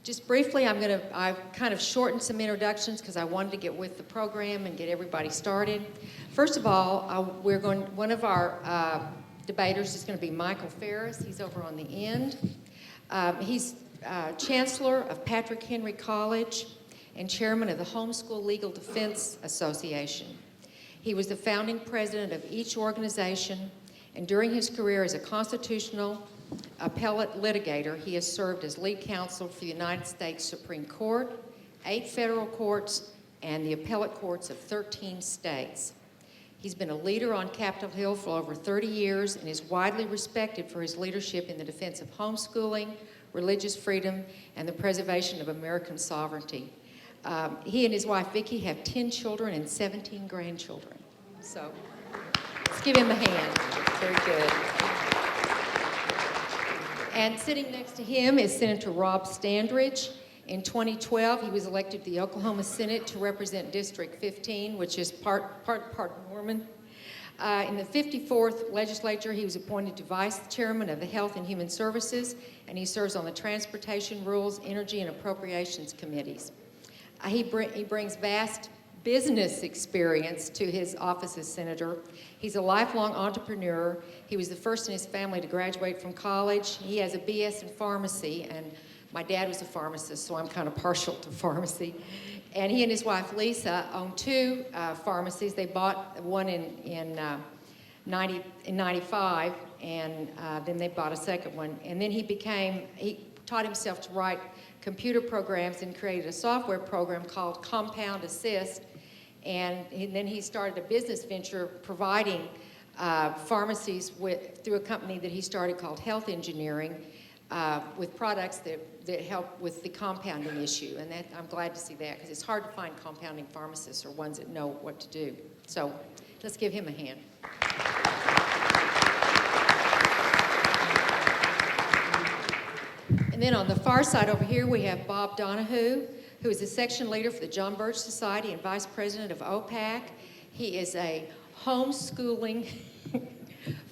Just briefly, I've kind of shortened some introductions because I wanted to get with the program and get everybody started. First of all, one of our debaters is going to be Michael Farris. He's over on the end. He's Chancellor of Patrick Henry College and Chairman of the Homeschool Legal Defense Association. He was the founding president of each organization, and during his career as a constitutional appellate litigator, he has served as lead counsel for the United States Supreme Court, 8 federal courts, and the appellate courts of 13 states. He's been a leader on Capitol Hill for over 30 years and is widely respected for his leadership in the defense of homeschooling, religious freedom, and the preservation of American sovereignty. He and his wife, Vicki, have 10 children and 17 grandchildren. So let's give him a hand. Very good. And sitting next to him is Senator Rob Standridge. In 2012, he was elected to the Oklahoma Senate to represent District 15, which is part Norman. In the 54th legislature, he was appointed to Vice Chairman of the Health and Human Services, and he serves on the Transportation, Rules, Energy, and Appropriations Committees. He brings vast business experience to his office as senator. He's a lifelong entrepreneur. He was the first in his family to graduate from college. He has a BS in pharmacy, and my dad was a pharmacist, so I'm kind of partial to pharmacy. And he and his wife, Lisa, own 2 pharmacies. They bought one in 95, and then they bought a second one. And then he taught himself to write computer programs and created a software program called Compound Assist. And then he started a business venture providing pharmacies through a company that he started called Health Engineering with products that help with the compounding issue. And I'm glad to see that because it's hard to find compounding pharmacists or ones that know what to do. So let's give him a hand. And then on the far side over here, we have Bob Donahue, who is a section leader for the John Birch Society and vice president of OPAC. He is a homeschooling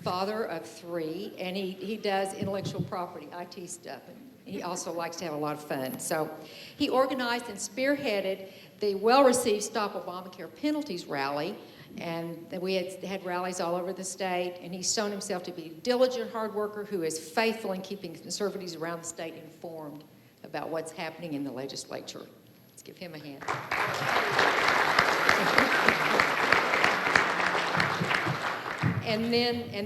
father of 3, and he does intellectual property, IT stuff, and he also likes to have a lot of fun. So he organized and spearheaded the well-received Stop Obamacare Penalties rally, and we had rallies all over the state, and he's shown himself to be a diligent hard worker who is faithful in keeping conservatives around the state informed about what's happening in the legislature. Let's give him a hand. And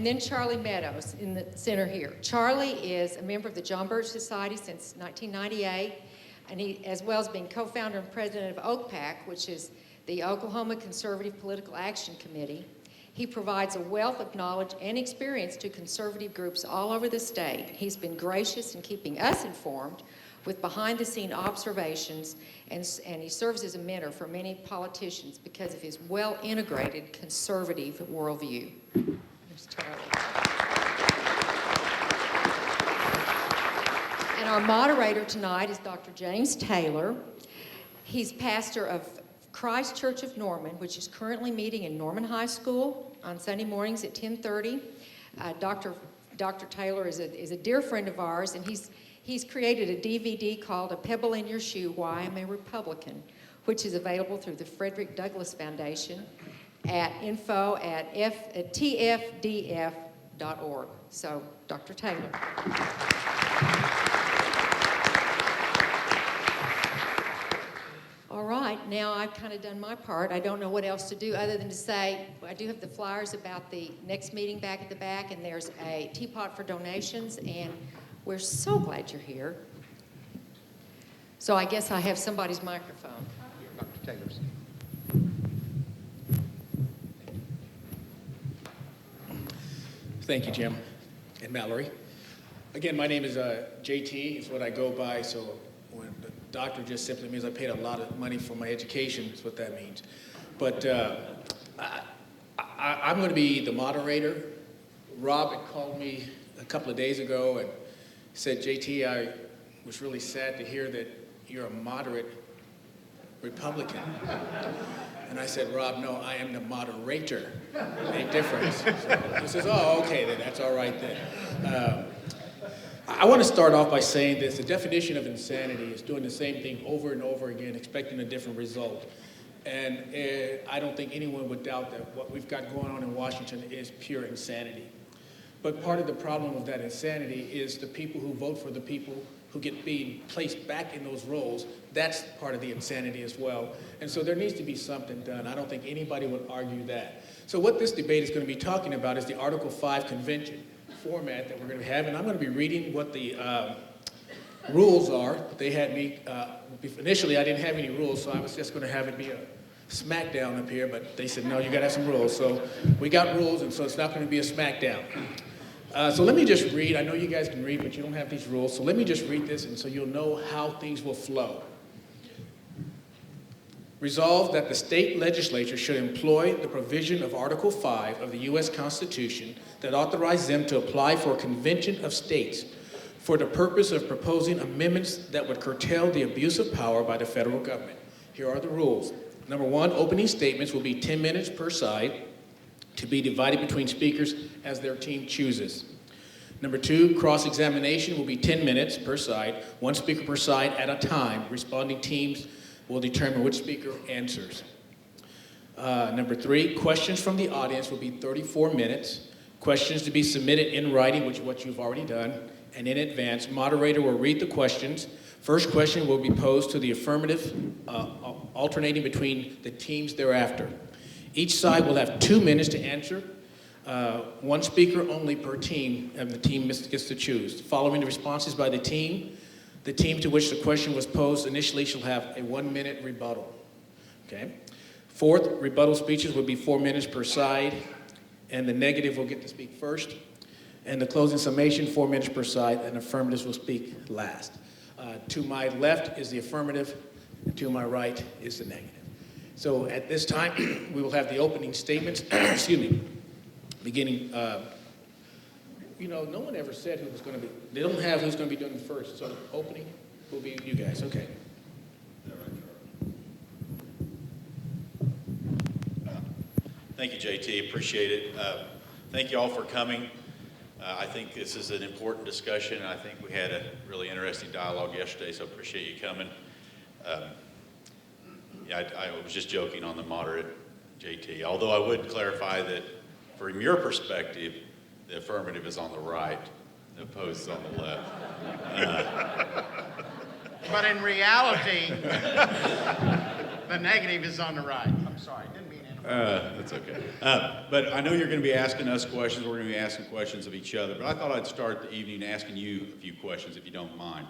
then Charlie Meadows in the center here. Charlie is a member of the John Birch Society since 1998, and he, as well as being co-founder and president of OPAC, which is the Oklahoma Conservative Political Action Committee. He provides a wealth of knowledge and experience to conservative groups all over the state. He's been gracious in keeping us informed with behind-the-scene observations, and he serves as a mentor for many politicians because of his well-integrated conservative worldview. There's Charlie. And our moderator tonight is Dr. James Taylor. He's pastor of Christ Church of Norman, which is currently meeting in Norman High School on Sunday mornings at 10:30. Dr. Taylor is a dear friend of ours, and he's created a DVD called A Pebble in Your Shoe, Why I'm a Republican, which is available through the Frederick Douglass Foundation at info@tfdf.org. So, Dr. Taylor. All right, now I've kind of done my part. I don't know what else to do other than to say I do have the flyers about the next meeting back at the back, and there's a teapot for donations, and we're so glad you're here. So I guess I have somebody's microphone. Dr. Taylor's. Thank you, Jim and Mallory. Again, my name is JT, is what I go by, so when the doctor just simply means I paid a lot of money for my education, is what that means. But I'm going to be the moderator. Rob had called me a couple of days ago and said, JT, I was really sad to hear that you're a moderate Republican. And I said, Rob, no, I am the moderator. Big difference. So he says, oh, okay, then that's all right then. I want to start off by saying this. The definition of insanity is doing the same thing over and over again, expecting a different result. And I don't think anyone would doubt that what we've got going on in Washington is pure insanity. But part of the problem of that insanity is the people who vote for the people who get being placed back in those roles. That's part of the insanity as well. And so there needs to be something done. I don't think anybody would argue that. So what this debate is going to be talking about is the Article 5 convention format that we're going to have. And I'm going to be reading what the rules are. They had me, initially I didn't have any rules, so I was just going to have it be a smackdown up here, but they said, no, you got to have some rules. So we got rules, and so it's not going to be a smackdown. So let me just read. I know you guys can read, but you don't have these rules. So let me just read this, and so you'll know how things will flow. Resolved that the state legislature should employ the provision of Article 5 of the U.S. Constitution that authorizes them to apply for a convention of states for the purpose of proposing amendments that would curtail the abuse of power by the federal government. Here are the rules. Number one, opening statements will be 10 minutes per side, to be divided between speakers as their team chooses. Number two, cross-examination will be 10 minutes per side, one speaker per side at a time. Responding teams will determine which speaker answers. Number three, questions from the audience will be 34 minutes. Questions to be submitted in writing, which is what you've already done, and in advance. Moderator will read the questions. First question will be posed to the affirmative, alternating between the teams thereafter. Each side will have 2 minutes to answer. One speaker only per team, and the team gets to choose. Following the responses by the team to which the question was posed initially shall have a 1-minute rebuttal. Okay. Fourth, rebuttal speeches will be 4 minutes per side, and the negative will get to speak first. And the closing summation, 4 minutes per side, and affirmatives will speak last. To my left is the affirmative, and to my right is the negative. So at this time, we will have the opening statements, excuse me, beginning, no one ever said who was going to be, they don't have who's going to be doing first, so the opening will be you guys, okay. Thank you, JT, appreciate it. Thank you all for coming. I think this is an important discussion. I think we had a really interesting dialogue yesterday, so I appreciate you coming. I was just joking on the moderate, JT, although I would clarify that from your perspective, the affirmative is on the right, the opposed is on the left. But in reality, the negative is on the right. I'm sorry, didn't mean to. That's okay. But I know you're going to be asking us questions. We're going to be asking questions of each other. But I thought I'd start the evening asking you a few questions, if you don't mind.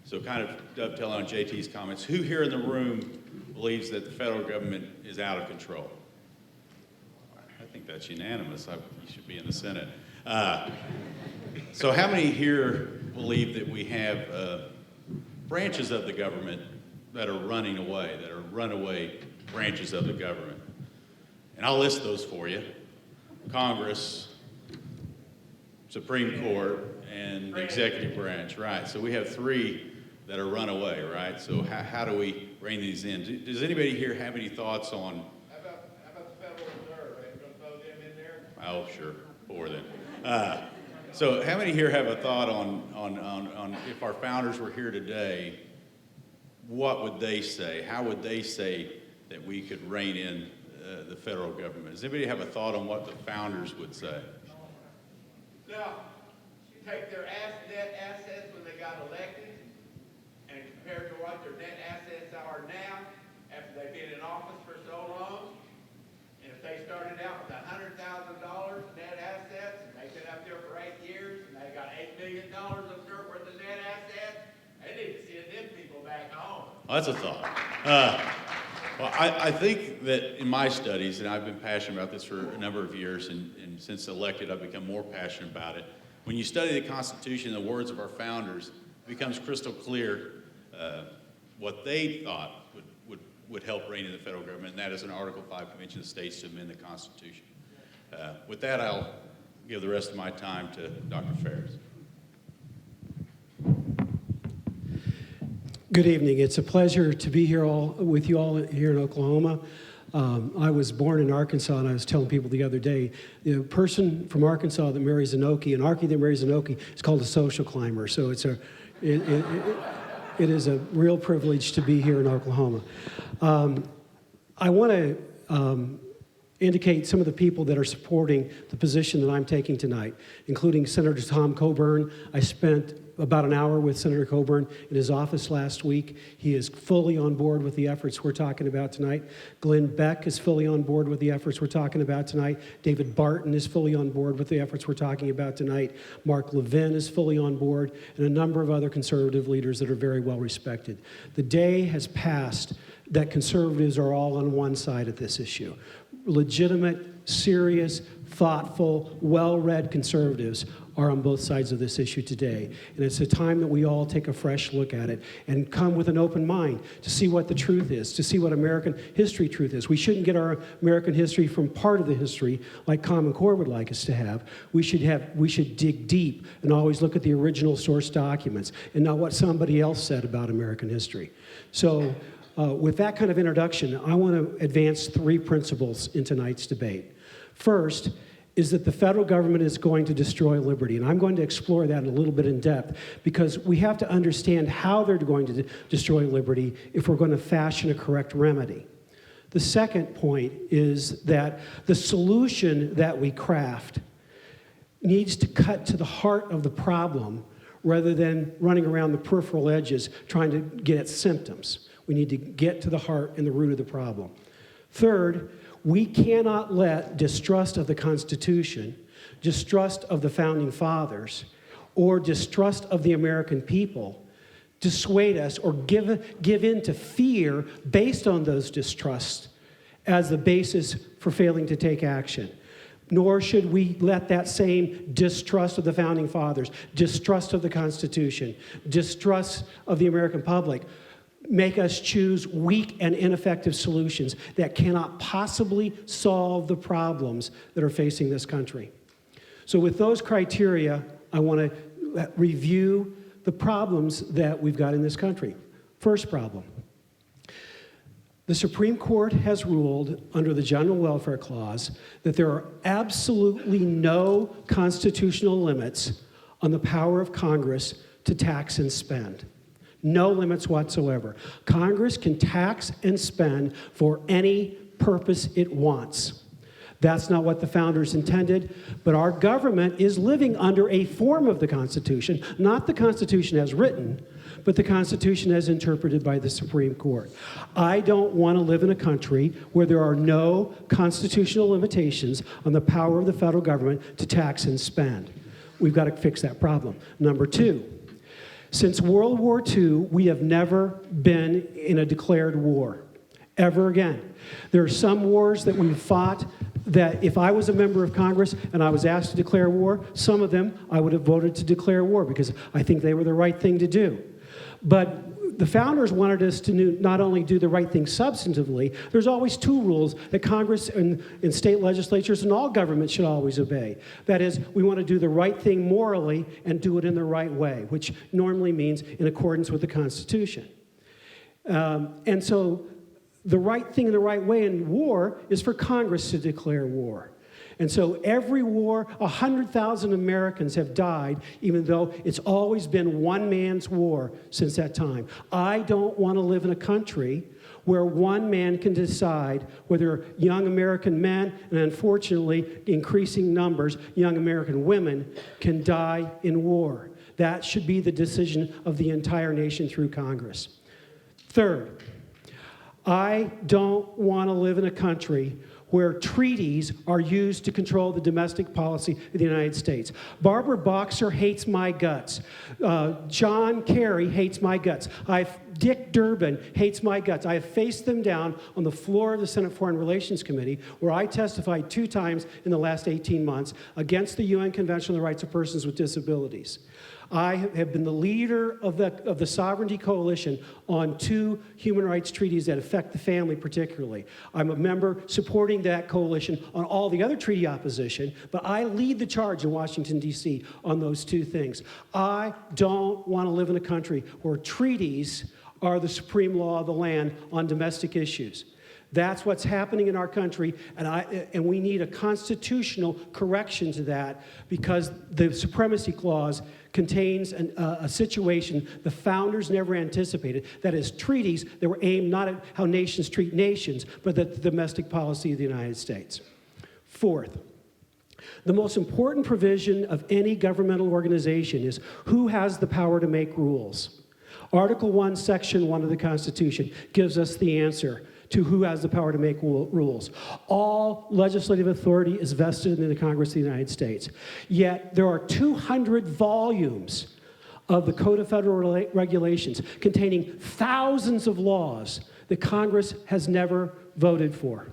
So kind of dovetailing on JT's comments, who here in the room believes that the federal government is out of control? I think that's unanimous. You should be in the Senate. So how many here believe that we have branches of the government that are running away, that are runaway branches of the government? And I'll list those for you. Congress, Supreme Court, and the executive branch, right? So we have three that are runaway, right? So how do we rein these in? Does anybody here have any thoughts on? How about the Federal Reserve? Are you going to throw them in there? Oh, sure, four then. So how many here have a thought on if our founders were here today, what would they say? How would they say that we could rein in the federal government? Does anybody have a thought on what the founders would say? Now, you take their net assets when they got elected and compare to what their net assets are now after they've been in office for so long. And if they started out with $100,000 net assets and they've been up there for 8 years and they got $8 million of dirt worth of net assets, they need to send them people back home. Well, that's a thought. Well, I think that in my studies, and I've been passionate about this for a number of years, and since elected, I've become more passionate about it. When you study the Constitution and the words of our founders, it becomes crystal clear what they thought would help rein in the federal government, and that is an Article 5 Convention of States to amend the Constitution. With that, I'll give the rest of my time to Dr. Farris. Good evening. It's a pleasure to be here with you all here in Oklahoma. I was born in Arkansas, and I was telling people the other day, the person from Arkansas that marries an Okie, an Arkie that marries an Okie, is called a social climber. So it's it is a real privilege to be here in Oklahoma. I want to indicate some of the people that are supporting the position that I'm taking tonight, including Senator Tom Coburn. I spent about an hour with Senator Coburn in his office last week. He is fully on board with the efforts we're talking about tonight. Glenn Beck is fully on board with the efforts we're talking about tonight. David Barton is fully on board with the efforts we're talking about tonight. Mark Levin is fully on board, and a number of other conservative leaders that are very well respected. The day has passed that conservatives are all on one side of this issue. Legitimate, serious, thoughtful, well-read conservatives are on both sides of this issue today. And it's a time that we all take a fresh look at it and come with an open mind to see what the truth is, to see what American history truth is. We shouldn't get our American history from part of the history like Common Core would like us to have. We should dig deep and always look at the original source documents and not what somebody else said about American history. So with that kind of introduction, I want to advance 3 principles in tonight's debate. First is that the federal government is going to destroy liberty, and I'm going to explore that a little bit in depth because we have to understand how they're going to destroy liberty if we're going to fashion a correct remedy. The second point is that the solution that we craft needs to cut to the heart of the problem rather than running around the peripheral edges trying to get at symptoms. We need to get to the heart and the root of the problem. Third, we cannot let distrust of the Constitution, distrust of the Founding Fathers, or distrust of the American people dissuade us or give in to fear based on those distrusts as the basis for failing to take action. Nor should we let that same distrust of the Founding Fathers, distrust of the Constitution, distrust of the American public make us choose weak and ineffective solutions that cannot possibly solve the problems that are facing this country. So with those criteria, I want to review the problems that we've got in this country. First problem. The Supreme Court has ruled under the General Welfare Clause that there are absolutely no constitutional limits on the power of Congress to tax and spend. No limits whatsoever. Congress can tax and spend for any purpose it wants. That's not what the founders intended, but our government is living under a form of the Constitution, not the Constitution as written, but the Constitution as interpreted by the Supreme Court. I don't want to live in a country where there are no constitutional limitations on the power of the federal government to tax and spend. We've got to fix that problem. Number 2, since World War II, we have never been in a declared war, ever again. There are some wars that we've fought that if I was a member of Congress and I was asked to declare war, some of them I would have voted to declare war because I think they were the right thing to do. But the founders wanted us to not only do the right thing substantively, there's always 2 rules that Congress and state legislatures and all governments should always obey. That is, we want to do the right thing morally and do it in the right way, which normally means in accordance with the Constitution. And so the right thing in the right way in war is for Congress to declare war. And so every war, 100,000 Americans have died, even though it's always been one man's war since that time. I don't want to live in a country where one man can decide whether young American men, and unfortunately, increasing numbers, young American women, can die in war. That should be the decision of the entire nation through Congress. Third, I don't want to live in a country where treaties are used to control the domestic policy of the United States. Barbara Boxer hates my guts. John Kerry hates my guts. Dick Durbin hates my guts. I have faced them down on the floor of the Senate Foreign Relations Committee, where I testified 2 times in the last 18 months against the UN Convention on the Rights of Persons with Disabilities. I have been the leader of the Sovereignty Coalition on 2 human rights treaties that affect the family particularly. I'm a member supporting that coalition on all the other treaty opposition, but I lead the charge in Washington, D.C. on those 2 things. I don't want to live in a country where treaties are the supreme law of the land on domestic issues. That's what's happening in our country, and we need a constitutional correction to that, because the Supremacy Clause contains a situation the founders never anticipated. That is, treaties that were aimed not at how nations treat nations, but at the domestic policy of the United States. Fourth, the most important provision of any governmental organization is who has the power to make rules. Article 1, Section 1 of the Constitution gives us the answer to who has the power to make rules. All legislative authority is vested in the Congress of the United States. Yet there are 200 volumes of the Code of Federal Regulations containing thousands of laws that Congress has never voted for.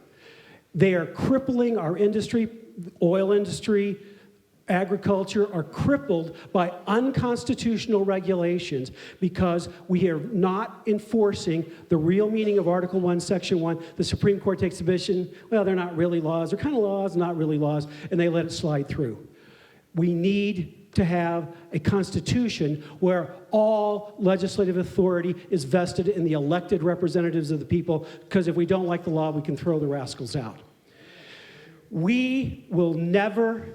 They are crippling our industry, oil industry, agriculture are crippled by unconstitutional regulations because we are not enforcing the real meaning of Article 1, Section 1. The Supreme Court takes the position, well, they're not really laws. They're kind of laws, not really laws, and they let it slide through. We need to have a constitution where all legislative authority is vested in the elected representatives of the people, because if we don't like the law, we can throw the rascals out. We will never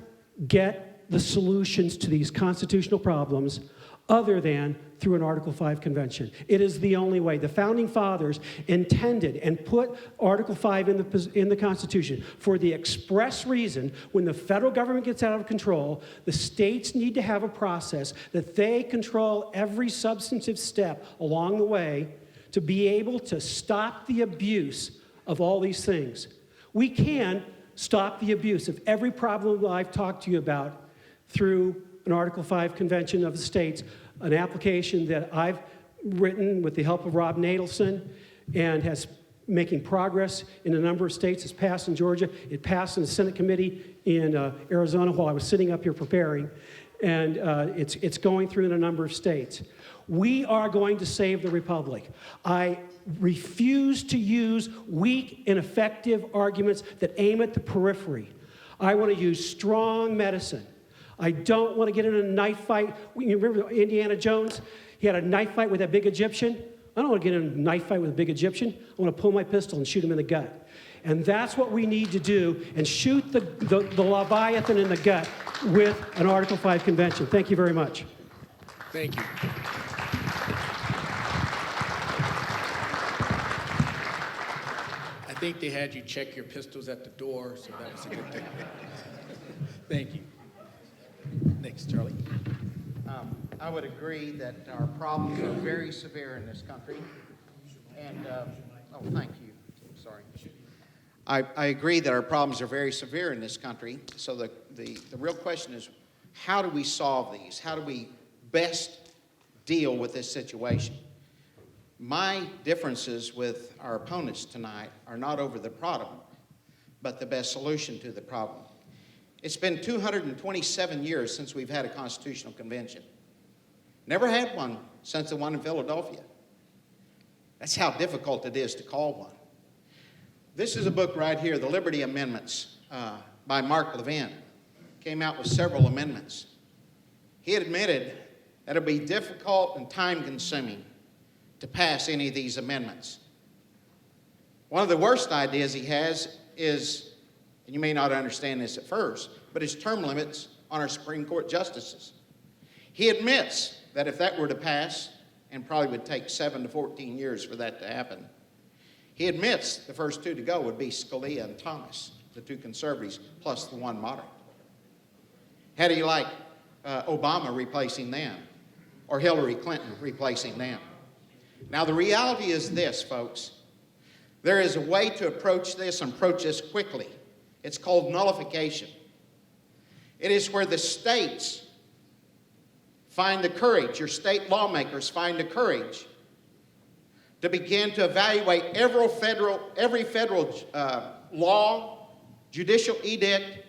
get the solutions to these constitutional problems other than through an Article 5 convention. It is the only way. The Founding Fathers intended and put Article 5 in the Constitution for the express reason when the federal government gets out of control, the states need to have a process that they control every substantive step along the way to be able to stop the abuse of all these things. We can stop the abuse of every problem that I've talked to you about through an Article 5 convention of the states, an application that I've written with the help of Rob Nadelson and has making progress in a number of states. It's passed in Georgia. It passed in the Senate committee in Arizona while I was sitting up here preparing. And it's going through in a number of states. We are going to save the republic. I refuse to use weak, ineffective arguments that aim at the periphery. I want to use strong medicine. I don't want to get in a knife fight. You remember Indiana Jones? He had a knife fight with that big Egyptian. I don't want to get in a knife fight with a big Egyptian. I want to pull my pistol and shoot him in the gut. And that's what we need to do, and shoot the Leviathan in the gut with an Article 5 convention. Thank you very much. Thank you. I think they had you check your pistols at the door, so that was a good thing. Thank you. Next, Charlie. I would agree that our problems are very severe in this country. And, oh, thank you. Sorry. I agree that our problems are very severe in this country. So the real question is, how do we solve these? How do we best deal with this situation? My differences with our opponents tonight are not over the problem, but the best solution to the problem. It's been 227 years since we've had a constitutional convention. Never had one since the one in Philadelphia. That's how difficult it is to call one. This is a book right here, The Liberty Amendments, by Mark Levin. Came out with several amendments. He admitted that it would be difficult and time-consuming to pass any of these amendments. One of the worst ideas he has is, and you may not understand this at first, but it's term limits on our Supreme Court justices. He admits that if that were to pass, and probably would take 7 to 14 years for that to happen, he admits the first two to go would be Scalia and Thomas, the two conservatives, plus the one moderate. How do you like Obama replacing them, or Hillary Clinton replacing them? Now, the reality is this, folks. There is a way to approach this and approach this quickly. It's called nullification. It is where the states find the courage, your state lawmakers find the courage to begin to evaluate every federal law, judicial edict,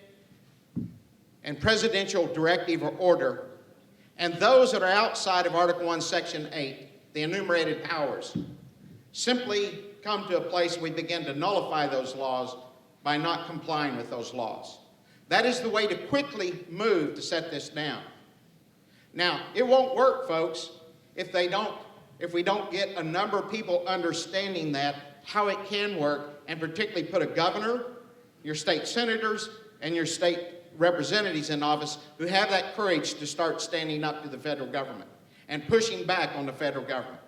and presidential directive or order, and those that are outside of Article 1, Section 8, the enumerated powers, simply come to a place where we begin to nullify those laws by not complying with those laws. That is the way to quickly move to set this down. Now, it won't work, folks, if we don't get a number of people understanding that how it can work, and particularly put a governor, your state senators, and your state representatives in office who have that courage to start standing up to the federal government and pushing back on the federal government.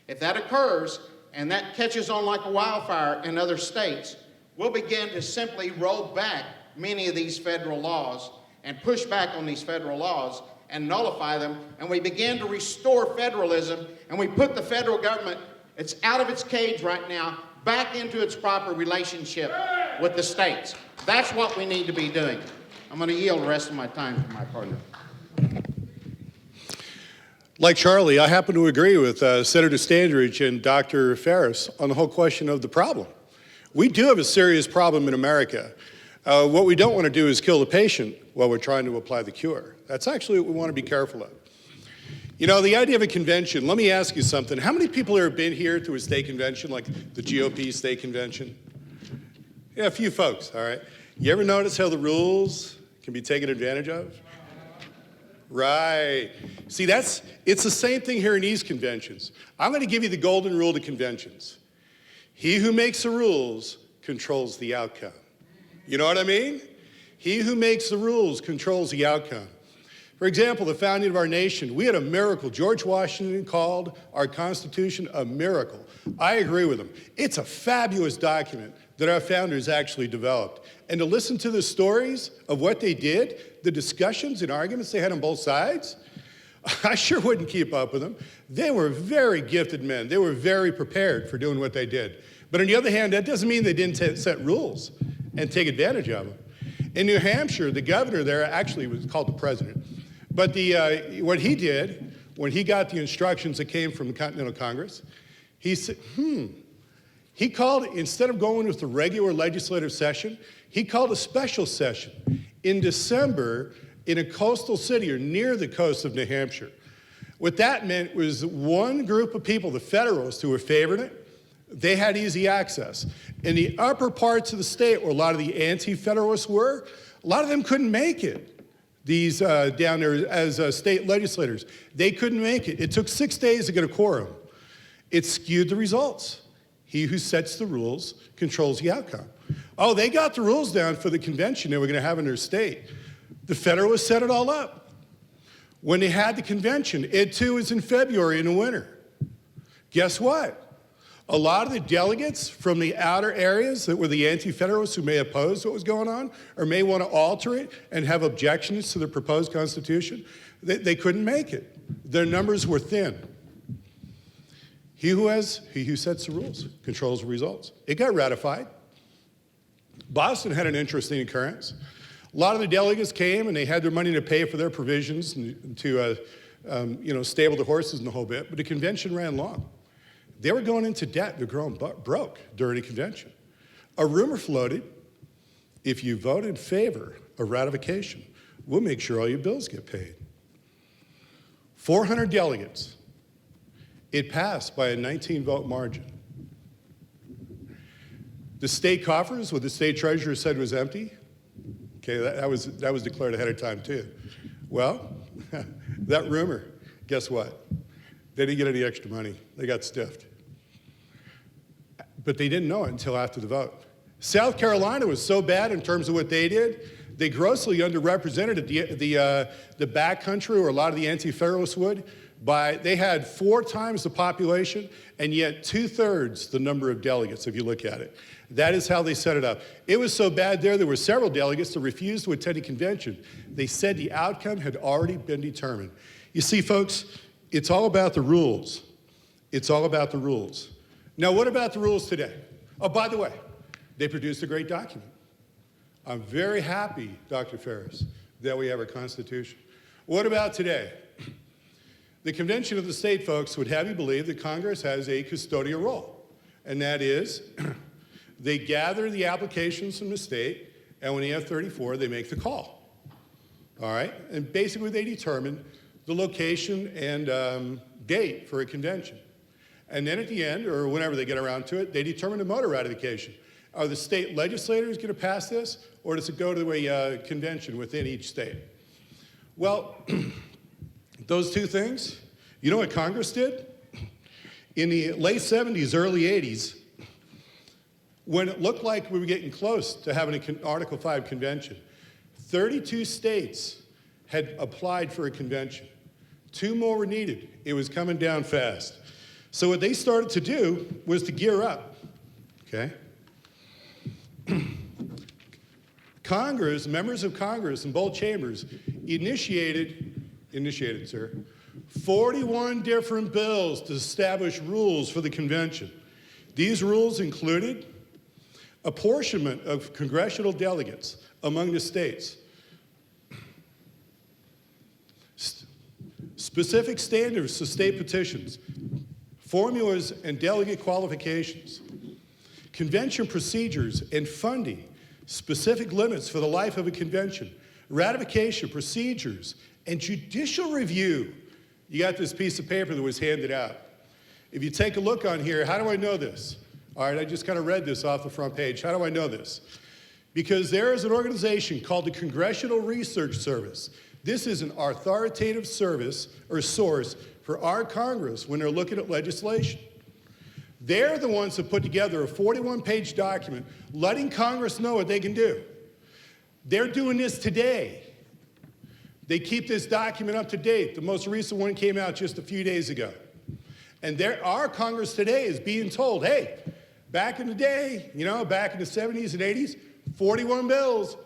If that occurs, and that catches on like a wildfire in other states, we'll begin to simply roll back many of these federal laws and push back on these federal laws and nullify them, and we begin to restore federalism, and we put the federal government, it's out of its cage right now, back into its proper relationship with the states. That's what we need to be doing. I'm going to yield the rest of my time to my partner. Like Charlie, I happen to agree with Senator Standridge and Dr. Farris on the whole question of the problem. We do have a serious problem in America. What we don't want to do is kill the patient while we're trying to apply the cure. That's actually what we want to be careful of. You know, the idea of a convention, let me ask you something. How many people have been here to a state convention, like the GOP state convention? Yeah, a few folks, all right. You ever notice how the rules can be taken advantage of? Right. See, it's the same thing here in these conventions. I'm going to give you the golden rule to conventions. He who makes the rules controls the outcome. You know what I mean? He who makes the rules controls the outcome. For example, the founding of our nation, we had a miracle. George Washington called our Constitution a miracle. I agree with him. It's a fabulous document that our founders actually developed. And to listen to the stories of what they did, the discussions and arguments they had on both sides, I sure wouldn't keep up with them. They were very gifted men. They were very prepared for doing what they did. But on the other hand, that doesn't mean they didn't set rules and take advantage of them. In New Hampshire, the governor there actually was called the president. But what he did, when he got the instructions that came from the Continental Congress, he said, he called, instead of going with the regular legislative session, he called a special session in December in a coastal city or near the coast of New Hampshire. What that meant was one group of people, the Federalists who were favoring it, they had easy access. In the upper parts of the state where a lot of the anti-Federalists were, a lot of them couldn't make it. These down there as state legislators, they couldn't make it. It took 6 days to get a quorum. It skewed the results. He who sets the rules controls the outcome. Oh, they got the rules down for the convention they were going to have in their state. The Federalists set it all up. When they had the convention, it too was in February in the winter. Guess what? A lot of the delegates from the outer areas that were the anti-Federalists who may oppose what was going on or may want to alter it and have objections to the proposed Constitution, they couldn't make it. Their numbers were thin. He who sets the rules controls the results. It got ratified. Boston had an interesting occurrence. A lot of the delegates came and they had their money to pay for their provisions and to stable the horses and the whole bit, but the convention ran long. They were going into debt. They're growing broke during the convention. A rumor floated, if you vote in favor of ratification, we'll make sure all your bills get paid. 400 delegates. It passed by a 19-vote margin. The state coffers, what the state treasurer said was empty, okay, that was declared ahead of time too. Well, that rumor, guess what? They didn't get any extra money. They got stiffed. But they didn't know it until after the vote. South Carolina was so bad in terms of what they did, they grossly underrepresented the backcountry where a lot of the anti-Federalists would. They had 4 times the population and yet 2/3 the number of delegates if you look at it. That is how they set it up. It was so bad there were several delegates that refused to attend a convention. They said the outcome had already been determined. You see, folks, it's all about the rules. It's all about the rules. Now, what about the rules today? Oh, by the way, they produced a great document. I'm very happy, Dr. Farris, that we have a Constitution. What about today? The Convention of the State, folks, would have you believe that Congress has a custodial role, and that is they gather the applications from the state, and when they have 34, they make the call. All right? And basically, they determine the location and date for a convention. And then at the end, or whenever they get around to it, they determine the mode of ratification. Are the state legislators going to pass this, or does it go to a convention within each state? Well, those two things, you know what Congress did? In the late 70s, early 80s, when it looked like we were getting close to having an Article 5 convention, 32 states had applied for a convention. 2 more were needed. It was coming down fast. So what they started to do was to gear up, okay? Congress, members of Congress in both chambers initiated, sir, 41 different bills to establish rules for the convention. These rules included apportionment of congressional delegates among the states, specific standards for state petitions, formulas and delegate qualifications, convention procedures and funding, specific limits for the life of a convention, ratification procedures, and judicial review. You got this piece of paper that was handed out. If you take a look on here, how do I know this? All right, I just kind of read this off the front page. How do I know this? Because there is an organization called the Congressional Research Service. This is an authoritative service or source for our Congress when they're looking at legislation. They're the ones that put together a 41-page document letting Congress know what they can do. They're doing this today. They keep this document up to date. The most recent one came out just a few days ago. And our Congress today is being told, hey, back in the day, back in the 70s and 80s, 41 bills,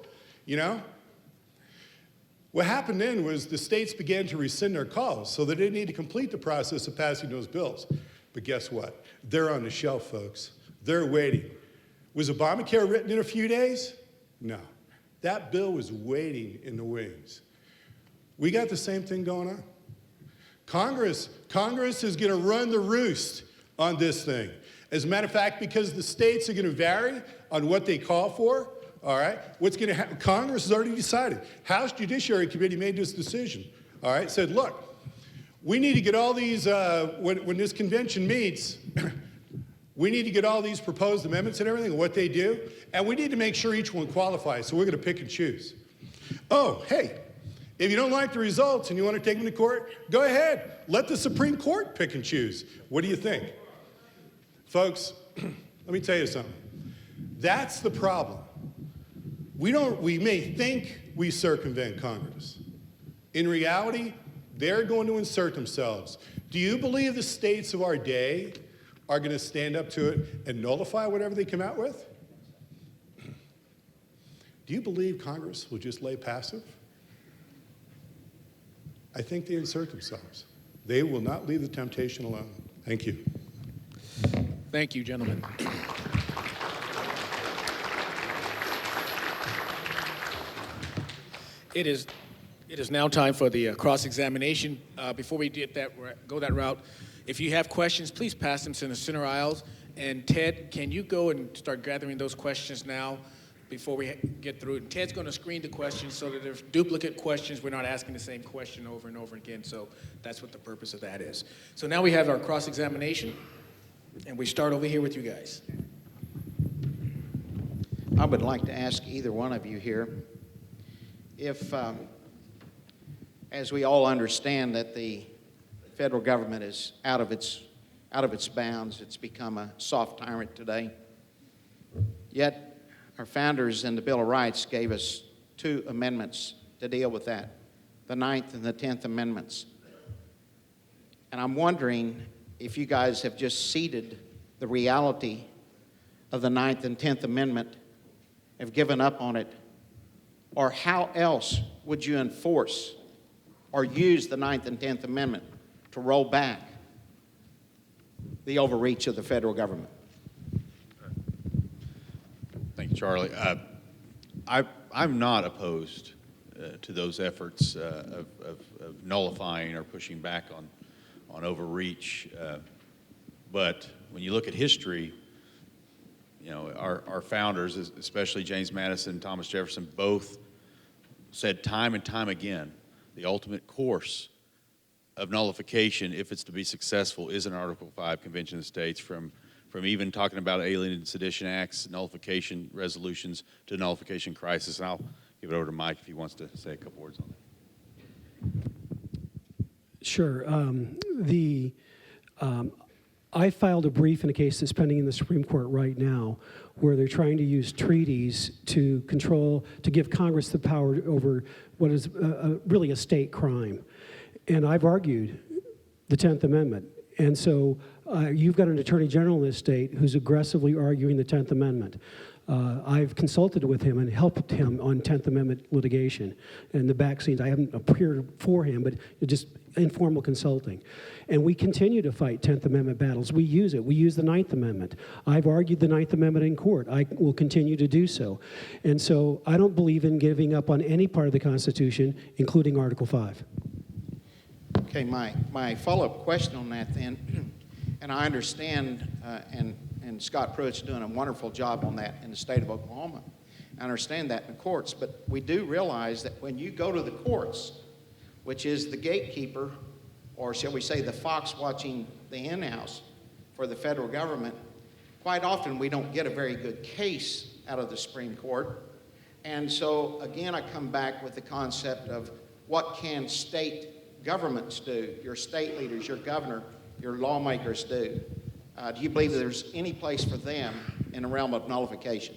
What happened then was the states began to rescind their calls, so they didn't need to complete the process of passing those bills. But guess what? They're on the shelf, folks. They're waiting. Was Obamacare written in a few days? No. That bill was waiting in the wings. We got the same thing going on. Congress is going to run the roost on this thing. As a matter of fact, because the states are going to vary on what they call for, all right, what's going to happen? Congress has already decided. House Judiciary Committee made this decision, all right, said, look, we need to get all these, when this convention meets, we need to get all these proposed amendments and everything, and what they do, and we need to make sure each one qualifies, so we're going to pick and choose. Oh, hey, if you don't like the results and you want to take them to court, go ahead. Let the Supreme Court pick and choose. What do you think? Folks, let me tell you something. That's the problem. We may think we circumvent Congress. In reality, they're going to insert themselves. Do you believe the states of our day are going to stand up to it and nullify whatever they come out with? Do you believe Congress will just lay passive? I think they insert themselves. They will not leave the temptation alone. Thank you. Thank you, gentlemen. It is now time for the cross-examination. Before we go that route, if you have questions, please pass them to the center aisles. And Ted, can you go and start gathering those questions now before we get through? And Ted's going to screen the questions so that there's duplicate questions. We're not asking the same question over and over again. So that's what the purpose of that is. So now we have our cross-examination, and we start over here with you guys. I would like to ask either one of you here if, as we all understand that the federal government is out of its bounds, it's become a soft tyrant today, yet our founders in the Bill of Rights gave us 2 amendments to deal with that, the 9th and the 10th Amendments. And I'm wondering if you guys have just ceded the reality of the 9th and 10th Amendment, have given up on it, or how else would you enforce or use the 9th and 10th Amendment to roll back the overreach of the federal government? Thank you, Charlie. I'm not opposed to those efforts of nullifying or pushing back on overreach. But when you look at history, our founders, especially James Madison and Thomas Jefferson, both said time and time again, the ultimate course of nullification, if it's to be successful, is an Article 5 Convention of the States, from even talking about alien and sedition acts, nullification resolutions, to nullification crisis. And I'll give it over to Mike if he wants to say a couple words on that. Sure. I filed a brief in a case that's pending in the Supreme Court right now where they're trying to use treaties to give Congress the power over what is really a state crime. And I've argued the 10th Amendment. And so you've got an Attorney General in this state who's aggressively arguing the 10th Amendment. I've consulted with him and helped him on 10th Amendment litigation and the back scenes. I haven't appeared for him, but just informal consulting. And we continue to fight 10th Amendment battles. We use it. We use the 9th Amendment. I've argued the 9th Amendment in court. I will continue to do so. And so I don't believe in giving up on any part of the Constitution, including Article 5. Okay, my follow-up question on that then, and I understand, and Scott Pruitt's doing a wonderful job on that in the state of Oklahoma. I understand that in the courts, but we do realize that when you go to the courts, which is the gatekeeper, or shall we say the fox watching the hen house for the federal government, quite often we don't get a very good case out of the Supreme Court. And so, again, I come back with the concept of what can state governments do, your state leaders, your governor, your lawmakers do. Do you believe that there's any place for them in the realm of nullification?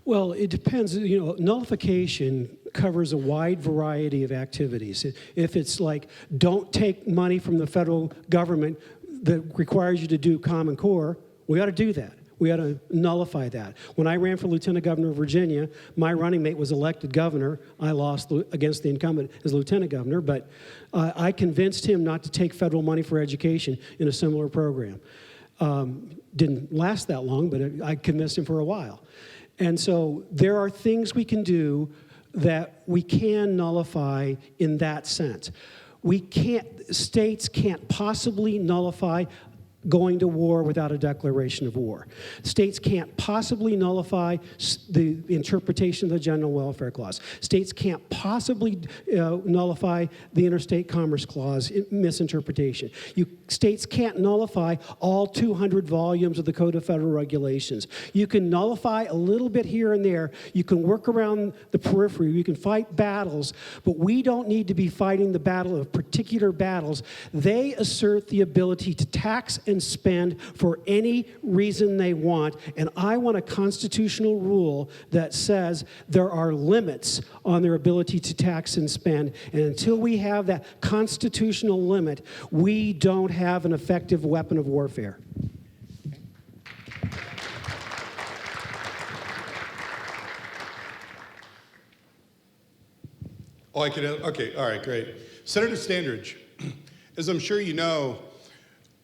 Well, it depends. You know, nullification covers a wide variety of activities. If it's like, don't take money from the federal government that requires you to do Common Core, we ought to do that. We ought to nullify that. When I ran for Lieutenant Governor of Virginia, my running mate was elected governor. I lost against the incumbent as Lieutenant Governor, but I convinced him not to take federal money for education in a similar program. Didn't last that long, but I convinced him for a while. And so there are things we can do that we can nullify in that sense. States can't possibly nullify going to war without a declaration of war. States can't possibly nullify the interpretation of the General Welfare Clause. States can't possibly nullify the Interstate Commerce Clause misinterpretation. States can't nullify all 200 volumes of the Code of Federal Regulations. You can nullify a little bit here and there. You can work around the periphery. You can fight battles, but we don't need to be fighting the battle of particular battles. They assert the ability to tax and spend for any reason they want, and I want a constitutional rule that says there are limits on their ability to tax and spend, and until we have that constitutional limit, we don't have an effective weapon of warfare. Okay, all right, great. Senator Standridge, as I'm sure you know,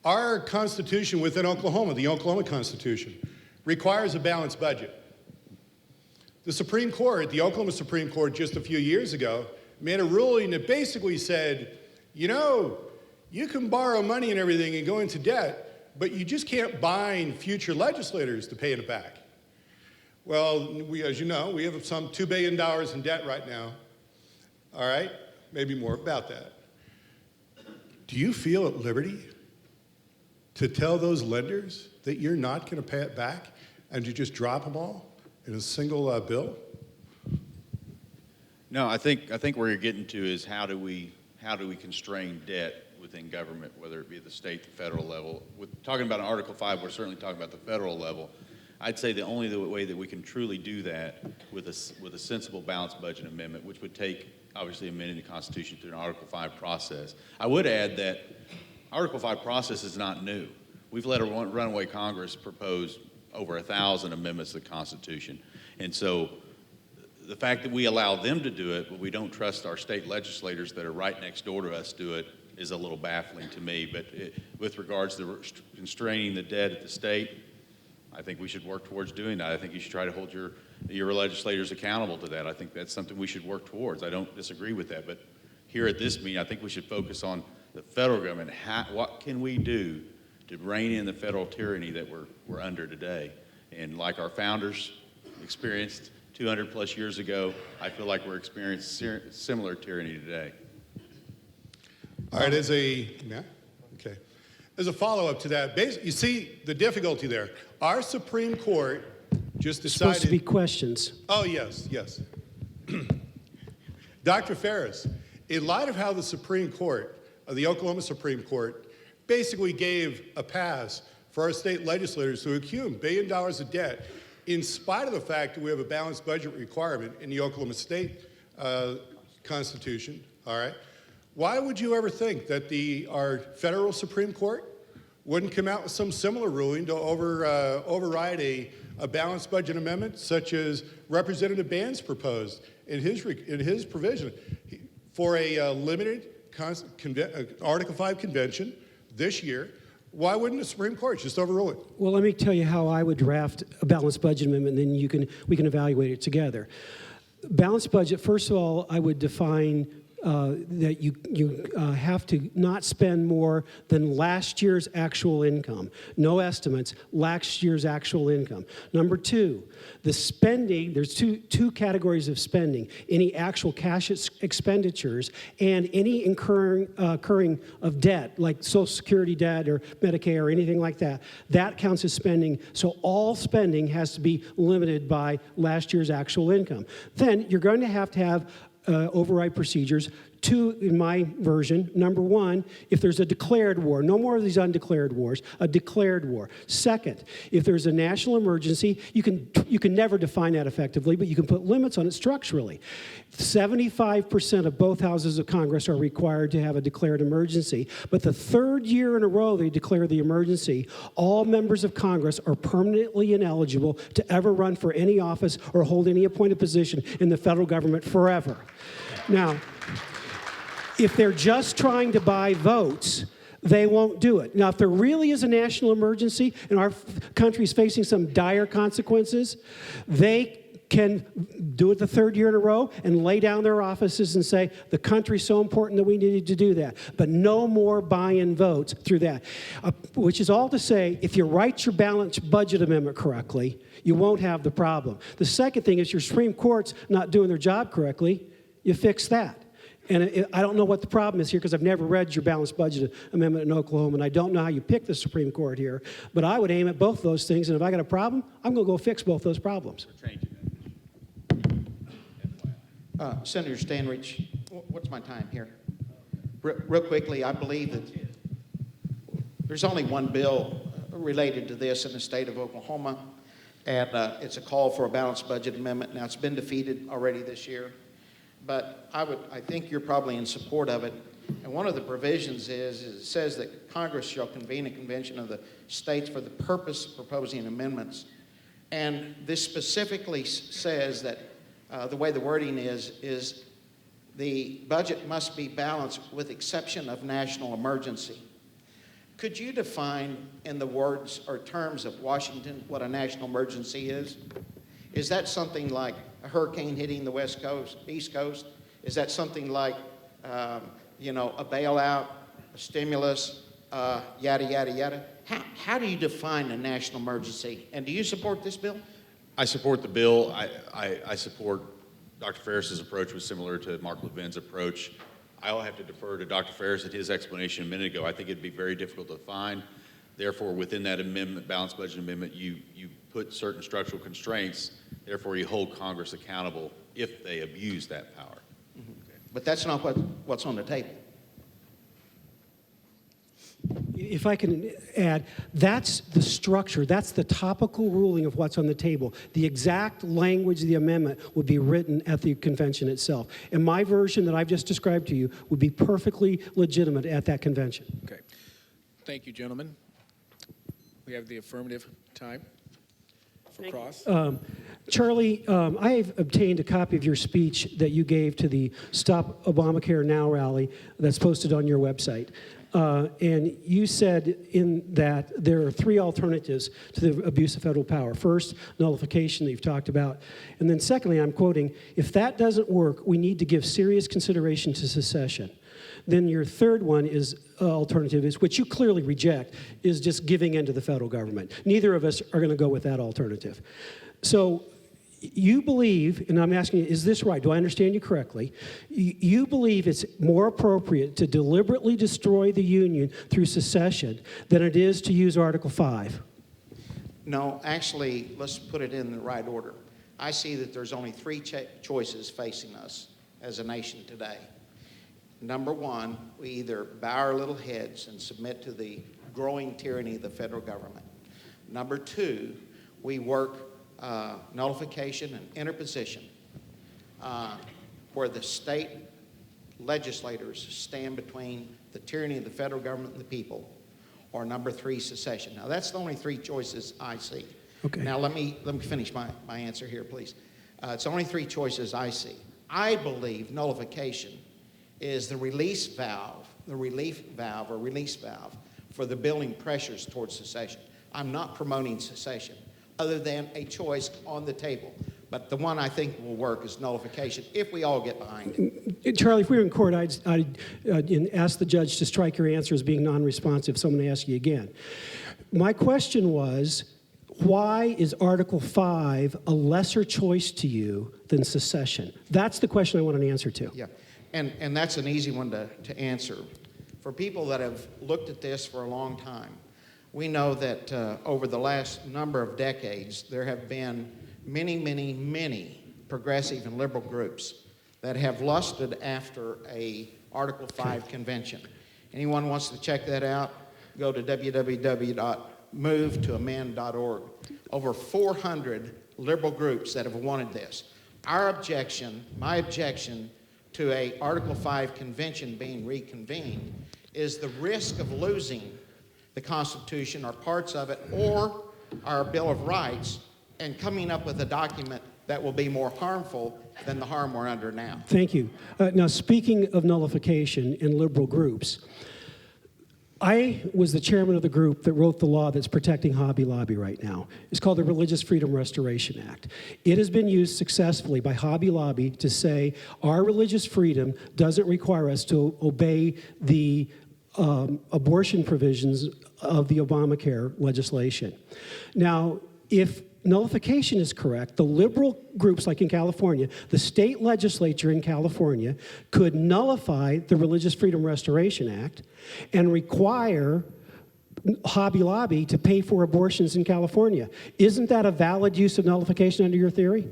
our Constitution within Oklahoma, the Oklahoma Constitution, requires a balanced budget. The Supreme Court, the Oklahoma Supreme Court, just a few years ago, made a ruling that basically said, you know, you can borrow money and everything and go into debt, but you just can't bind future legislators to pay it back. Well, as you know, we have some $2 billion in debt right now. All right, maybe more about that. Do you feel at liberty to tell those lenders that you're not going to pay it back and to just drop them all in a single bill? No, I think where you're getting to is how do we constrain debt within government, whether it be at the state, the federal level. With talking about Article 5, we're certainly talking about the federal level. I'd say the only way that we can truly do that with a sensible balanced budget amendment, which would take obviously amending the Constitution through an Article 5 process. I would add that Article 5 process is not new. We've let a runaway Congress propose over 1,000 amendments to the Constitution. And so the fact that we allow them to do it, but we don't trust our state legislators that are right next door to us do it, is a little baffling to me. But with regards to constraining the debt at the state, I think we should work towards doing that. I think you should try to hold your legislators accountable to that. I think that's something we should work towards. I don't disagree with that. But here at this meeting, I think we should focus on the federal government. What can we do to rein in the federal tyranny that we're under today? And like our founders experienced 200 plus years ago, I feel like we're experiencing similar tyranny today. All right, as a follow-up to that, you see the difficulty there. Our Supreme Court just decided... Supposed to be questions. Oh, yes. Dr. Farris, in light of how the Supreme Court, the Oklahoma Supreme Court, basically gave a pass for our state legislators to accumulate $1 billion of debt in spite of the fact that we have a balanced budget requirement in the Oklahoma State Constitution, all right? Why would you ever think that our federal Supreme Court wouldn't come out with some similar ruling to override a balanced budget amendment such as Representative Band's proposed in his provision for a limited Article 5 convention this year? Why wouldn't the Supreme Court just overrule it? Well, let me tell you how I would draft a balanced budget amendment, and then we can evaluate it together. Balanced budget, first of all, I would define that you have to not spend more than last year's actual income. No estimates, last year's actual income. Number two, the spending, there's two categories of spending. Any actual cash expenditures and any incurring of debt, like Social Security debt or Medicare or anything like that. That counts as spending. So all spending has to be limited by last year's actual income. Then you're going to have override procedures. Two, in my version. Number one, if there's a declared war, no more of these undeclared wars, a declared war. Second, if there's a national emergency, you can never define that effectively, but you can put limits on it structurally. 75% of both houses of Congress are required to have a declared emergency, but the third year in a row they declare the emergency, all members of Congress are permanently ineligible to ever run for any office or hold any appointed position in the federal government forever. Now, if they're just trying to buy votes, they won't do it. Now, if there really is a national emergency and our country is facing some dire consequences, they can do it the third year in a row and lay down their offices and say, the country's so important that we needed to do that. But no more buy-in votes through that. Which is all to say, if you write your balanced budget amendment correctly, you won't have the problem. The second thing is your Supreme Court's not doing their job correctly, you fix that. And I don't know what the problem is here because I've never read your balanced budget amendment in Oklahoma, and I don't know how you pick the Supreme Court here. But I would aim at both those things, and if I got a problem, I'm going to go fix both those problems. Senator Standridge, what's my time here? Real quickly, I believe that there's only one bill related to this in the state of Oklahoma, and it's a call for a balanced budget amendment. Now, it's been defeated already this year. But I think you're probably in support of it. And one of the provisions is it says that Congress shall convene a convention of the states for the purpose of proposing amendments. And this specifically says that the way the wording is the budget must be balanced with exception of national emergency. Could you define in the words or terms of Washington what a national emergency is? Is that something like a hurricane hitting the West Coast, East Coast? Is that something like, a bailout, a stimulus, yada, yada, yada? How do you define a national emergency? And do you support this bill? I support the bill. I support Dr. Farris's approach was similar to Mark Levin's approach. I'll have to defer to Dr. Farris at his explanation a minute ago. I think it'd be very difficult to define. Therefore, within that amendment, balanced budget amendment, you put certain structural constraints. Therefore, you hold Congress accountable if they abuse that power. Mm-hmm. But that's not what's on the table. If I can add, that's the structure, that's the topical ruling of what's on the table. The exact language of the amendment would be written at the convention itself. And my version that I've just described to you would be perfectly legitimate at that convention. Okay. Thank you, gentlemen. We have the affirmative time for cross. Charlie, I have obtained a copy of your speech that you gave to the Stop Obamacare Now rally that's posted on your website. And you said in that there are three alternatives to the abuse of federal power. First, nullification that you've talked about. And then secondly, I'm quoting, if that doesn't work, we need to give serious consideration to secession. Then your third one is alternative, is which you clearly reject, is just giving in to the federal government. Neither of us are going to go with that alternative. So you believe, and I'm asking you, is this right? Do I understand you correctly? You believe it's more appropriate to deliberately destroy the Union through secession than it is to use Article 5? No, actually, let's put it in the right order. I see that there's only three choices facing us as a nation today. Number one, we either bow our little heads and submit to the growing tyranny of the federal government. Number two, we work nullification and interposition where the state legislators stand between the tyranny of the federal government and the people. Or number three, secession. Now, that's the only three choices I see. Okay. Now, let me finish my answer here, please. It's only three choices I see. I believe nullification is the release valve, the relief valve or release valve for the building pressures towards secession. I'm not promoting secession other than a choice on the table. But the one I think will work is nullification if we all get behind it. Charlie, if we were in court, I'd ask the judge to strike your answer as being non-responsive. So I'm going to ask you again. My question was, why is Article 5 a lesser choice to you than secession? That's the question I want an answer to. Yeah, and that's an easy one to answer. For people that have looked at this for a long time, we know that over the last number of decades, there have been many progressive and liberal groups that have lusted after a Article 5 convention. Anyone wants to check that out, go to www.movetoamend.org. Over 400 liberal groups that have wanted this. Our objection, my objection to a Article 5 convention being reconvened is the risk of losing the Constitution or parts of it or our Bill of Rights and coming up with a document that will be more harmful than the harm we're under now. Thank you. Now, speaking of nullification in liberal groups, I was the chairman of the group that wrote the law that's protecting Hobby Lobby right now. It's called the Religious Freedom Restoration Act. It has been used successfully by Hobby Lobby to say our religious freedom doesn't require us to obey the abortion provisions of the Obamacare legislation. Now, if nullification is correct, the liberal groups like in California, the state legislature in California could nullify the Religious Freedom Restoration Act and require Hobby Lobby to pay for abortions in California. Isn't that a valid use of nullification under your theory?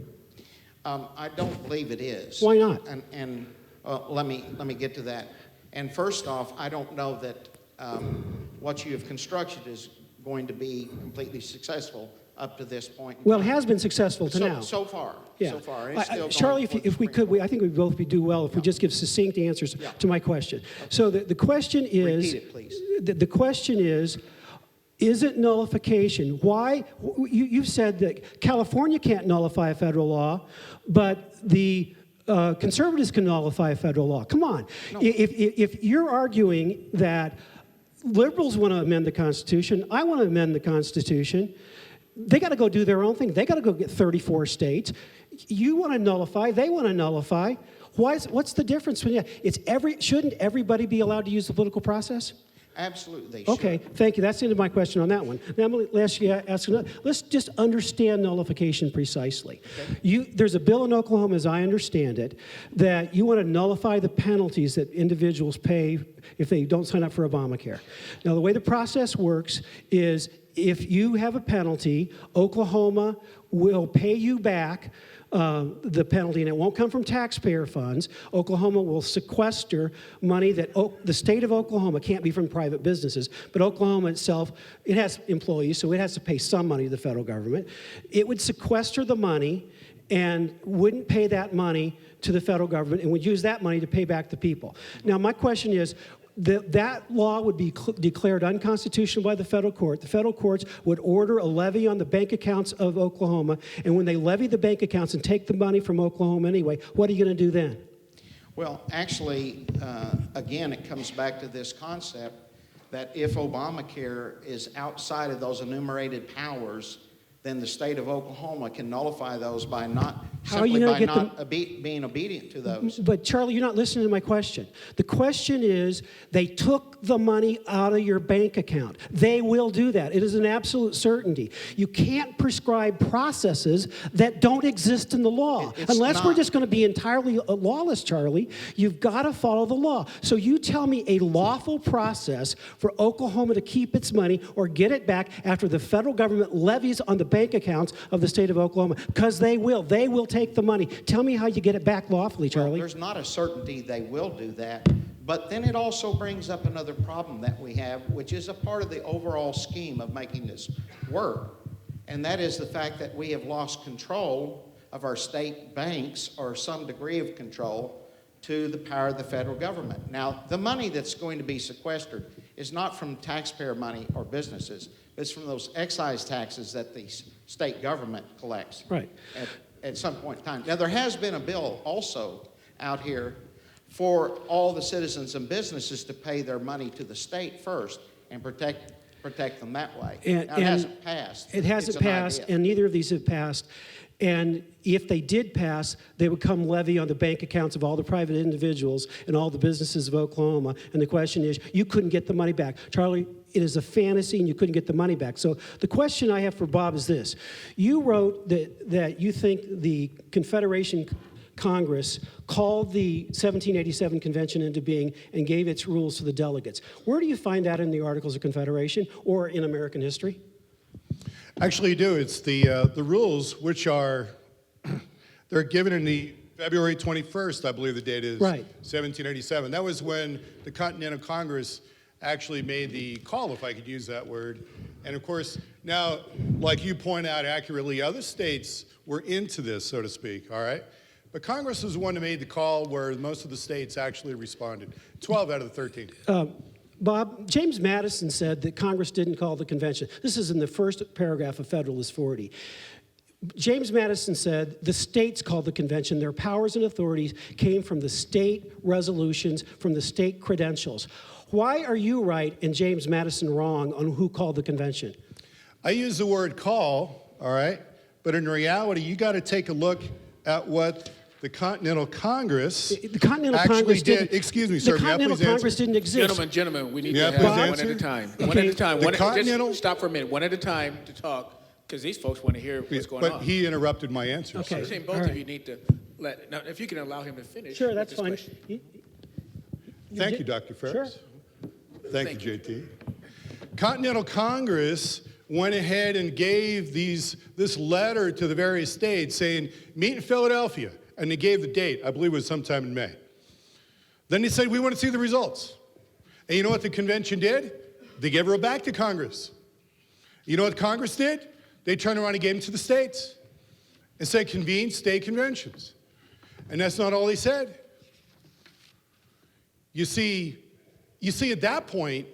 I don't believe it is. Why not? And let me get to that. And first off, I don't know that what you have constructed is going to be completely successful up to this point. Well, it has been successful to now. So far. Yeah. So far. It's still Charlie, going if we could, I think we'd both do well if we just give succinct answers to my question. So the question is... Repeat it, please. The question is it nullification? Why? You've said that California can't nullify a federal law, but the conservatives can nullify a federal law. Come on. No. If you're arguing that liberals want to amend the Constitution, I want to amend the Constitution, they got to go do their own thing. They got to go get 34 states. You want to nullify, they want to nullify. What's the difference? Shouldn't everybody be allowed to use the political process? Absolutely, they should. Okay, thank you. That's the end of my question on that one. Now I'm going to ask another. Let's just understand nullification precisely. Okay. There's a bill in Oklahoma, as I understand it, that you want to nullify the penalties that individuals pay if they don't sign up for Obamacare. Now, the way the process works is if you have a penalty, Oklahoma will pay you back the penalty, and it won't come from taxpayer funds. Oklahoma will sequester money that the state of Oklahoma can't be from private businesses, but Oklahoma itself, it has employees, so it has to pay some money to the federal government. It would sequester the money and wouldn't pay that money to the federal government and would use that money to pay back the people. Now, my question is, that law would be declared unconstitutional by the federal court. The federal courts would order a levy on the bank accounts of Oklahoma, and when they levy the bank accounts and take the money from Oklahoma anyway, what are you going to do then? Well, actually, again, it comes back to this concept that if Obamacare is outside of those enumerated powers, then the state of Oklahoma can nullify those by not being obedient to those. But Charlie, you're not listening to my question. The question is, they took the money out of your bank account. They will do that. It is an absolute certainty. You can't prescribe processes that don't exist in the law. Unless we're just going to be entirely lawless, Charlie, you've got to follow the law. So you tell me a lawful process for Oklahoma to keep its money or get it back after the federal government levies on the bank accounts of the state of Oklahoma, because they will take the money. Tell me how you get it back lawfully, Charlie. Well, there's not a certainty they will do that, But then it also brings up another problem that we have, which is a part of the overall scheme of making this work. And that is the fact that we have lost control of our state banks, or some degree of control, to the power of the federal government. Now, the money that's going to be sequestered is not from taxpayer money or businesses. It's from those excise taxes that the state government collects Right. at some point in time. Now, there has been a bill also out here for all the citizens and businesses to pay their money to the state first and protect them that way. And- Now, it hasn't passed. It hasn't It's an passed, idea. and neither of these have passed. And if they did pass, they would come levy on the bank accounts of all the private individuals and all the businesses of Oklahoma. And the question is, you couldn't get the money back. Charlie, it is a fantasy, and you couldn't get the money back. So the question I have for Bob is this. You wrote that you think the Confederation Congress called the 1787 convention into being and gave its rules to the delegates. Where do you find that in the Articles of Confederation or in American history? Actually, you do. It's the rules, which are, they're given in the February 21st, I believe the date is. Right. 1787. That was when the Continental Congress actually made the call, if I could use that word. And of course, now, like you point out accurately, other states were into this, so to speak, all right? But Congress was the one that made the call where most of the states actually responded. 12 out of the 13. Bob, James Madison said that Congress didn't call the convention. This is in the first paragraph of Federalist 40. James Madison said the states called the convention. Their powers and authorities came from the state resolutions, from the state credentials. Why are you right and James Madison wrong on who called the convention? I use the word call, all right? But in reality, you got to take a look at what the Continental Congress The Continental actually Congress did. didn't. Excuse me, The sir. May I Continental please answer? Congress didn't exist. Gentlemen, we need Yeah, to please have one at answer. a time. Okay. One at a time. The Continental- Just stop for a minute. One at a time to talk, because these folks want to hear what's going But on. he interrupted my answer. Okay. I'm sir. saying both All of right. you need to now, if you can allow him to finish. Sure, with that's this fine. question. Thank you, Dr. Farris. Sure. Thank you, JT. Continental Congress went ahead and gave this letter to the various states saying, meet in Philadelphia. And they gave the date, I believe it was sometime in May. Then they said, we want to see the results. And you know what the convention did? They gave it back to Congress. You know what Congress did? They turned around and gave them to the states and said, convene state conventions. And that's not all they said. You see at that point,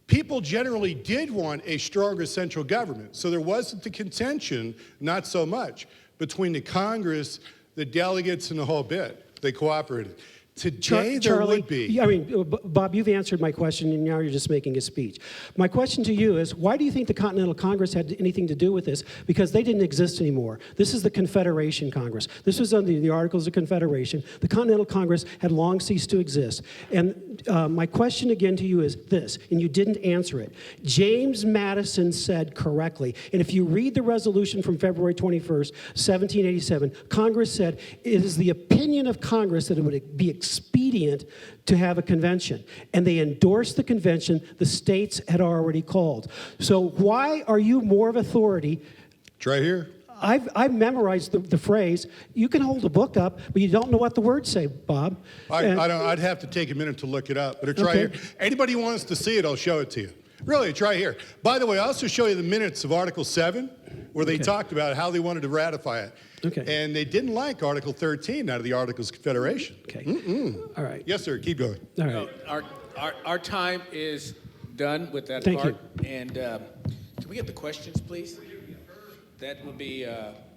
people generally did want a stronger central government. So there wasn't the contention, not so much, between the Congress, the delegates, and the whole bit. They cooperated. Today, there Charlie, would be. I mean, Bob, you've answered my question, and now you're just making a speech. My question to you is, why do you think the Continental Congress had anything to do with this? Because they didn't exist anymore. This is the Confederation Congress. This was under the Articles of Confederation. The Continental Congress had long ceased to exist. And my question again to you is this, and you didn't answer it. James Madison said correctly, and if you read the resolution from February 21st, 1787, Congress said, it is the opinion of Congress that it would be expedient to have a convention. And they endorsed the convention the states had already called. So why are you more of authority? It's right here. I've memorized the phrase. You can hold a book up, but you don't know what the words say, Bob. I'd have to take a minute to look it up, but it's right Okay. here. Anybody who wants to see it, I'll show it to you. Really, it's right here. By the way, I'll also show you the minutes of Article 7, where they talked about how they wanted to ratify it. Okay. And they didn't like Article 13 out of the Articles of Confederation. Okay. All right. Yes, sir. Keep going. All No, right. our time is done with that Thank part. And can we get the questions, please? That would be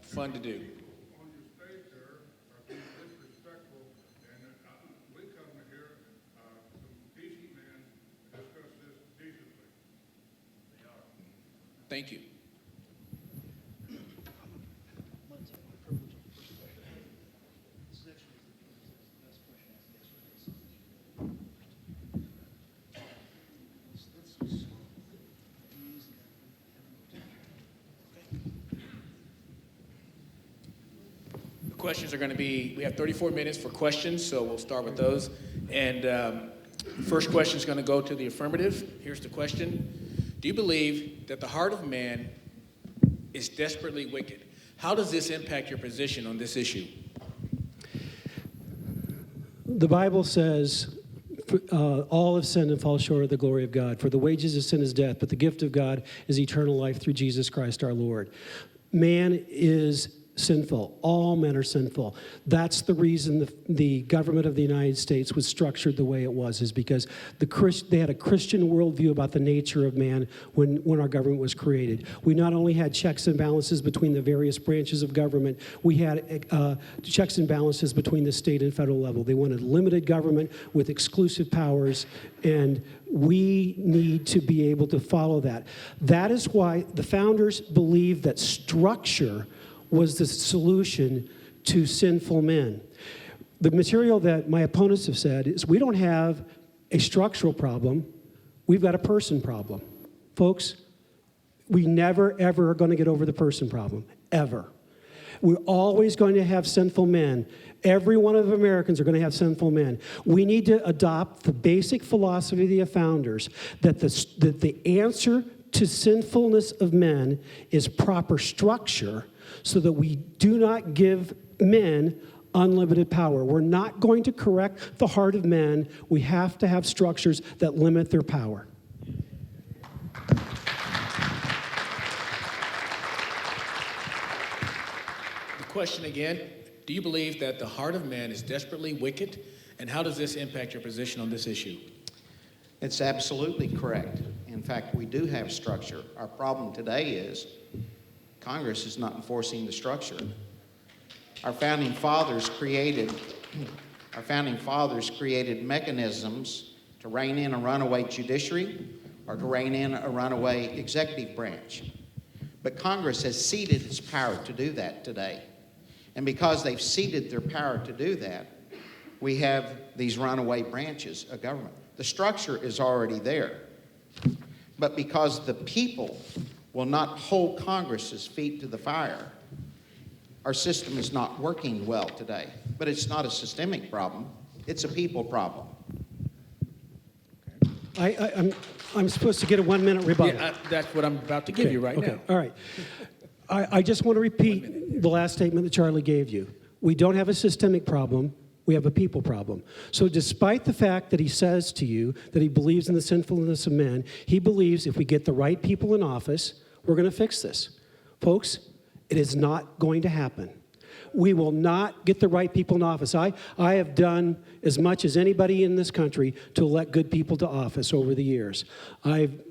fun to do. On your state there are being disrespectful, and we come here, some decent men, discuss this decently. Thank you. The questions are going to be, we have 34 minutes for questions, so we'll start with those. And first question is going to go to the affirmative. Here's the question. Do you believe that the heart of man is desperately wicked? How does this impact your position on this issue? The Bible says All have sinned and fall short of the glory of God. For the wages of sin is death, but the gift of God is eternal life through Jesus Christ our Lord. Man is sinful. All men are sinful. That's the reason the government of the United States was structured the way it was, is because they had a Christian worldview about the nature of man when our government was created. We not only had checks and balances between the various branches of government, we had checks and balances between the state and federal level. They wanted limited government with exclusive powers, and we need to be able to follow that. That is why the founders believed that structure was the solution to sinful men. The material that my opponents have said is we don't have a structural problem, we've got a person problem. Folks, we never, ever are going to get over the person problem, ever. We're always going to have sinful men. Every one of the Americans are going to have sinful men. We need to adopt the basic philosophy of the founders that the answer to sinfulness of men is proper structure, so that we do not give men unlimited power. We're not going to correct the heart of men. We have to have structures that limit their power. The question again, do you believe that the heart of man is desperately wicked? And how does this impact your position on this issue? It's absolutely correct. In fact, we do have structure. Our problem today is Congress is not enforcing the structure. Our founding fathers created mechanisms to rein in a runaway judiciary or to rein in a runaway executive branch. But Congress has ceded its power to do that today. And because they've ceded their power to do that, we have these runaway branches of government. The structure is already there. But because the people will not hold Congress's feet to the fire, our system is not working well today. But it's not a systemic problem. It's a people problem. I'm supposed to get a 1-minute rebuttal. Yeah, that's what I'm about to give you right now. All right. I just want to repeat the last statement that Charlie gave you. We don't have a systemic problem. We have a people problem. So despite the fact that he says to you that he believes in the sinfulness of men, he believes if we get the right people in office, we're going to fix this. Folks, it is not going to happen. We will not get the right people in office. I have done as much as anybody in this country to elect good people to office over the years. I've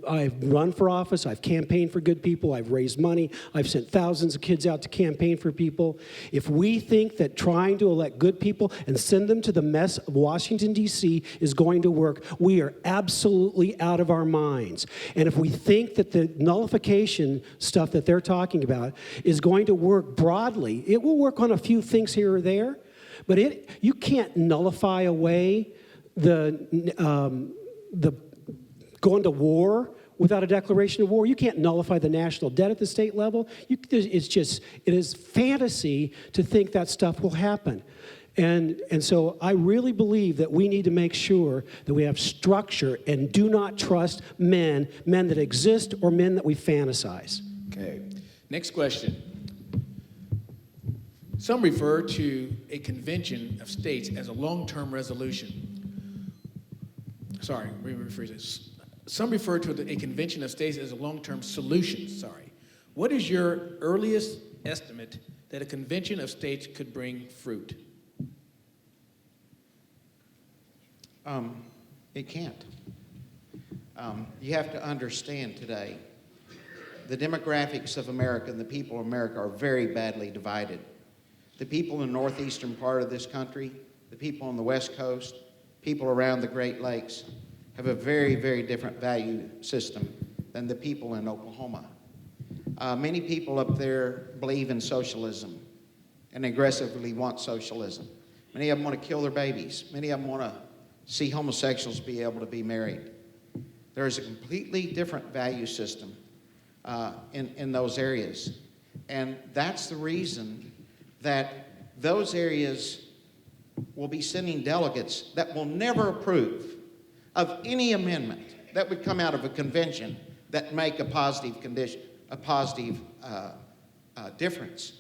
run for office. I've campaigned for good people. I've raised money. I've sent thousands of kids out to campaign for people. If we think that trying to elect good people and send them to the mess of Washington, D.C. is going to work, we are absolutely out of our minds. And if we think that the nullification stuff that they're talking about is going to work broadly, it will work on a few things here or there, but you can't nullify away the going to war without a declaration of war. You can't nullify the national debt at the state level. It is fantasy to think that stuff will happen. And so I really believe that we need to make sure that we have structure and do not trust men that exist or men that we fantasize. Okay. Next question. Some refer to a convention of states as a long-term resolution. Sorry, let me rephrase this. Some refer to a convention of states as a long-term solution. Sorry. What is your earliest estimate that a convention of states could bring fruit? It can't. You have to understand today, the demographics of America and the people of America are very badly divided. The people in the northeastern part of this country, the people on the West Coast, people around the Great Lakes have a very, very different value system than the people in Oklahoma. Many people up there believe in socialism and aggressively want socialism. Many of them want to kill their babies. Many of them want to see homosexuals be able to be married. There is a completely different value system in those areas. And that's the reason that those areas will be sending delegates that will never approve of any amendment that would come out of a convention that make a positive difference,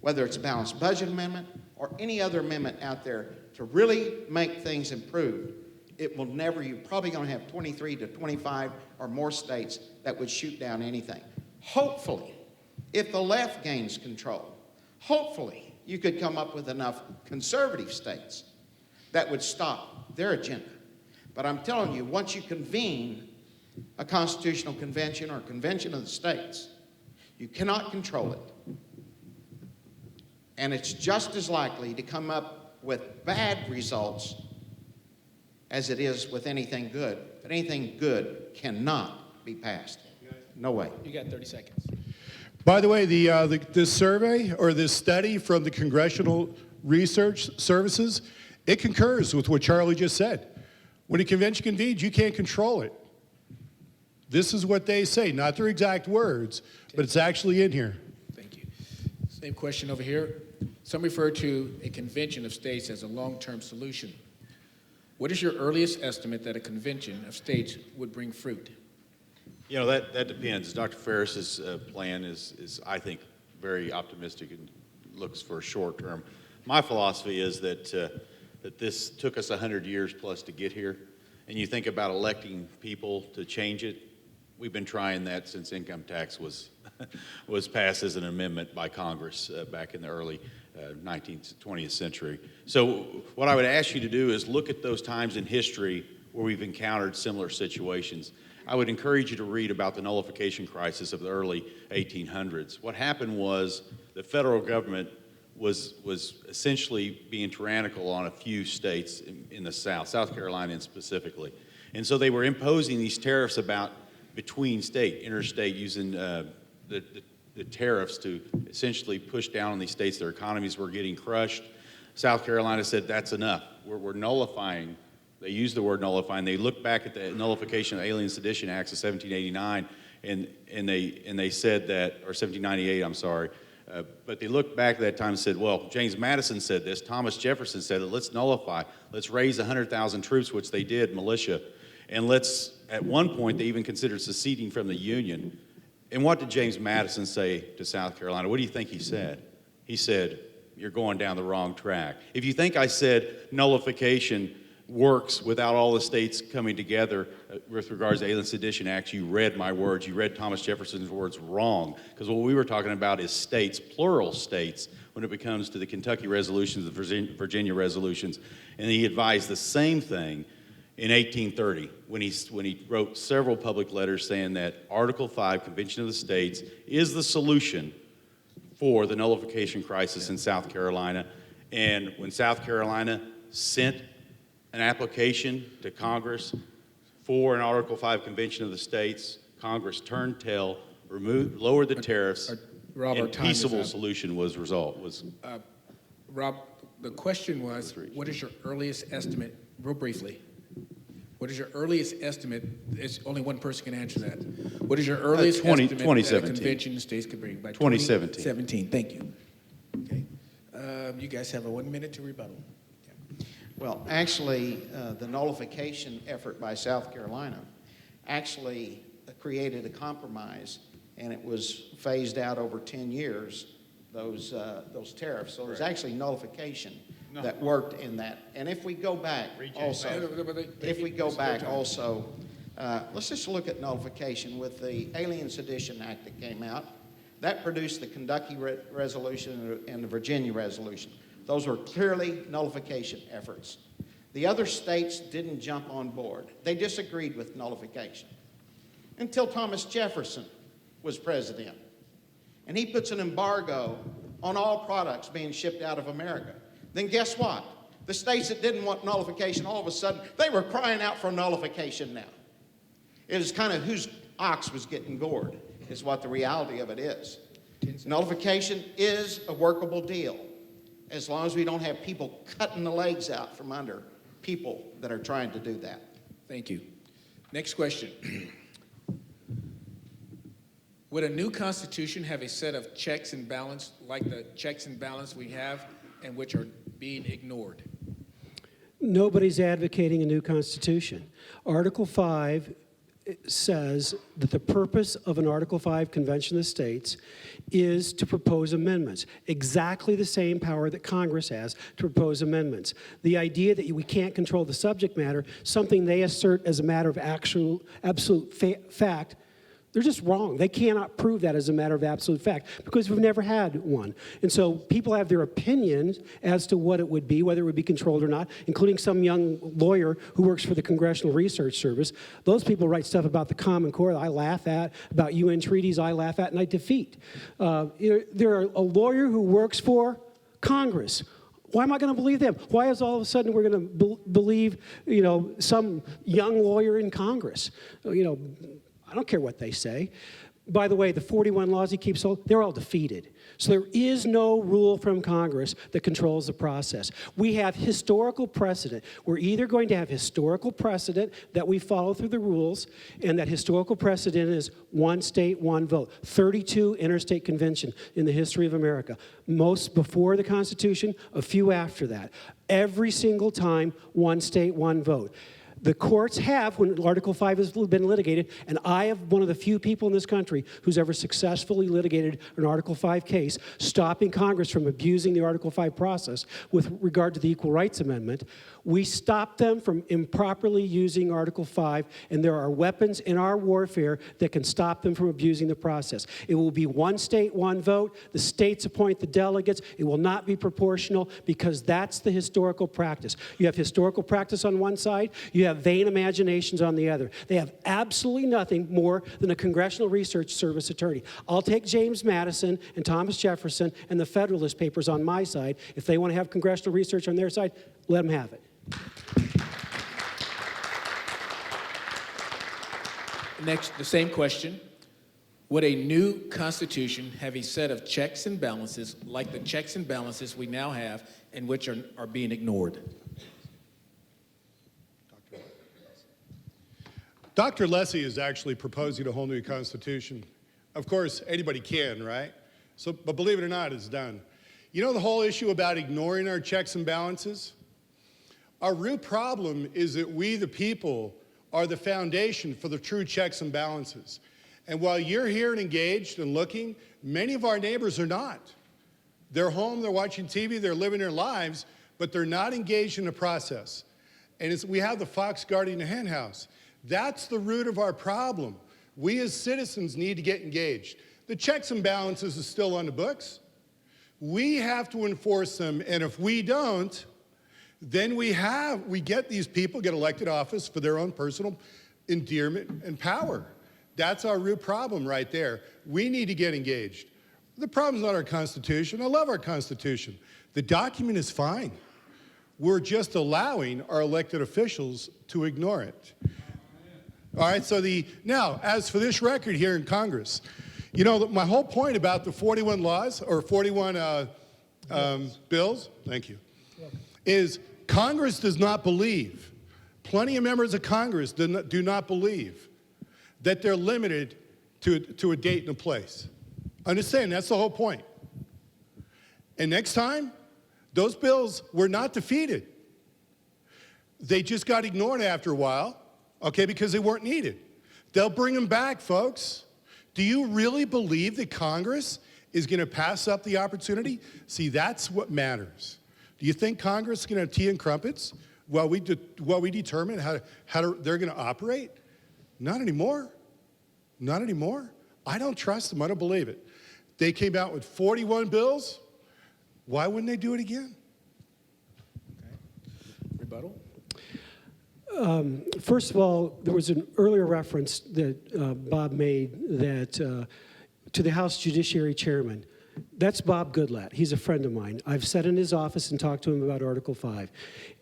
whether it's a balanced budget amendment or any other amendment out there to really make things improve. it will never, you're probably going to have 23 to 25 or more states that would shoot down anything. Hopefully, if the left gains control, hopefully you could come up with enough conservative states that would stop their agenda. But I'm telling you, once you convene a constitutional convention or convention of the states, you cannot control it. And it's just as likely to come up with bad results as it is with anything good. But anything good cannot be passed. No way. You got 30 seconds. By the way, this survey or this study from the Congressional Research Services, it concurs with what Charlie just said. When a convention convenes, you can't control it. This is what they say, not their exact words, but it's actually in here. Thank you. Same question over here. Some refer to a convention of states as a long-term solution. What is your earliest estimate that a convention of states would bring fruit? You know, that depends. Dr. Farris's plan is, I think, very optimistic and looks for short term. My philosophy is that this took us 100 years plus to get here. And you think about electing people to change it. We've been trying that since income tax was passed as an amendment by Congress back in the early 19th, 20th century. So what I would ask you to do is look at those times in history where we've encountered similar situations. I would encourage you to read about the nullification crisis of the early 1800s. What happened was the federal government was essentially being tyrannical on a few states in the South, South Carolina specifically. And so they were imposing these tariffs about between state, interstate, using the tariffs to essentially push down on these states. Their economies were getting crushed. South Carolina said, that's enough. We're nullifying. They used the word nullifying. They looked back at the nullification of the Alien Sedition Acts of 1789, and they said that, or 1798, I'm sorry, but they looked back at that time and said, well, James Madison said this, Thomas Jefferson said it, let's nullify, let's raise 100,000 troops, which they did, militia, and let's, at one point, they even considered seceding from the Union. And what did James Madison say to South Carolina? What do you think he said? He said, you're going down the wrong track. If you think I said nullification works without all the states coming together with regards to the Alien Sedition Act, you read my words, you read Thomas Jefferson's words wrong, because what we were talking about is states, plural states, when it comes to the Kentucky resolutions, the Virginia resolutions, and he advised the same thing in 1830 when he wrote several public letters saying that Article 5, Convention of the States, is the solution for the nullification crisis in South Carolina. And when South Carolina sent an application to Congress for an Article 5 Convention of the States, Congress turned tail, lowered the tariffs, Rob, and peaceable solution was resolved. Rob, the question was, what is your earliest estimate, real briefly, what is your earliest estimate? Only one person can answer that. What is your earliest estimate that a convention of states could bring? By 2017. 2017, thank you. Okay. You guys have 1 minute to rebuttal. Well, actually, the nullification effort by South Carolina actually created a compromise, and it was phased out over 10 years, those tariffs. So there's actually nullification that worked in that. And if we go back also, let's just look at nullification with the Alien Sedition Act that came out. That produced the Kentucky resolution and the Virginia resolution. Those were clearly nullification efforts. The other states didn't jump on board. They disagreed with nullification until Thomas Jefferson was president. And he puts an embargo on all products being shipped out of America. Then guess what? The states that didn't want nullification, all of a sudden, they were crying out for nullification now. It was kind of whose ox was getting gored, is what the reality of it is. Nullification is a workable deal, as long as we don't have people cutting the legs out from under people that are trying to do that. Thank you. Next question. Would a new constitution have a set of checks and balance like the checks and balance we have and which are being ignored? Nobody's advocating a new constitution. Article 5 says that the purpose of an Article 5 Convention of the States is to propose amendments. Exactly the same power that Congress has to propose amendments. The idea that we can't control the subject matter, something they assert as a matter of absolute fact, they're just wrong. They cannot prove that as a matter of absolute fact because we've never had one. And so people have their opinions as to what it would be, whether it would be controlled or not, including some young lawyer who works for the Congressional Research Service. Those people write stuff about the Common Core that I laugh at, about UN treaties I laugh at and I defeat. There are a lawyer who works for Congress. Why am I going to believe them? Why is all of a sudden we're going to believe, some young lawyer in Congress? I don't care what they say. By the way, the 41 laws he keeps, they're all defeated. So there is no rule from Congress that controls the process. We have historical precedent. We're either going to have historical precedent that we follow through the rules, and that historical precedent is one state, one vote. 32 interstate conventions in the history of America. Most before the Constitution, a few after that. Every single time, one state, one vote. The courts have, when Article 5 has been litigated, and I am one of the few people in this country who's ever successfully litigated an Article 5 case, stopping Congress from abusing the Article 5 process with regard to the Equal Rights Amendment. We stop them from improperly using Article 5, and there are weapons in our warfare that can stop them from abusing the process. It will be one state, one vote. The states appoint the delegates. It will not be proportional because that's the historical practice. You have historical practice on one side. You have vain imaginations on the other. They have absolutely nothing more than a Congressional Research Service attorney. I'll take James Madison and Thomas Jefferson and the Federalist Papers on my side. If they want to have congressional research on their side, let them have it. Next, the same question. Would a new Constitution have a set of checks and balances like the checks and balances we now have and which are being ignored? Dr. Leslie is actually proposing a whole new Constitution. Of course, anybody can, right? But believe it or not, it's done. You know the whole issue about ignoring our checks and balances? Our real problem is that we, the people, are the foundation for the true checks and balances. And while you're here and engaged and looking, many of our neighbors are not. They're home, they're watching TV, they're living their lives, but they're not engaged in the process. And we have the fox guarding the hen house. That's the root of our problem. We as citizens need to get engaged. The checks and balances are still on the books. We have to enforce them, and if we don't, then we get these people get elected office for their own personal endearment and power. That's our root problem right there. We need to get engaged. The problem's not our Constitution. I love our Constitution. The document is fine. We're just allowing our elected officials to ignore it. All right, now, as for this record here in Congress, my whole point about the 41 laws, or 41 bills, thank you, is Congress does not believe, plenty of members of Congress do not believe that they're limited to a date and a place. Understand, that's the whole point. And next time, those bills were not defeated. They just got ignored after a while, okay, because they weren't needed. They'll bring them back, folks. Do you really believe that Congress is going to pass up the opportunity? See, that's what matters. Do you think Congress is going to have tea and crumpets while we determine how they're going to operate? Not anymore. Not anymore. I don't trust them. I don't believe it. They came out with 41 bills. Why wouldn't they do it again? Okay. Rebuttal? First of all, there was an earlier reference that Bob made that to the House Judiciary Chairman. That's Bob Goodlatte. He's a friend of mine. I've sat in his office and talked to him about Article 5.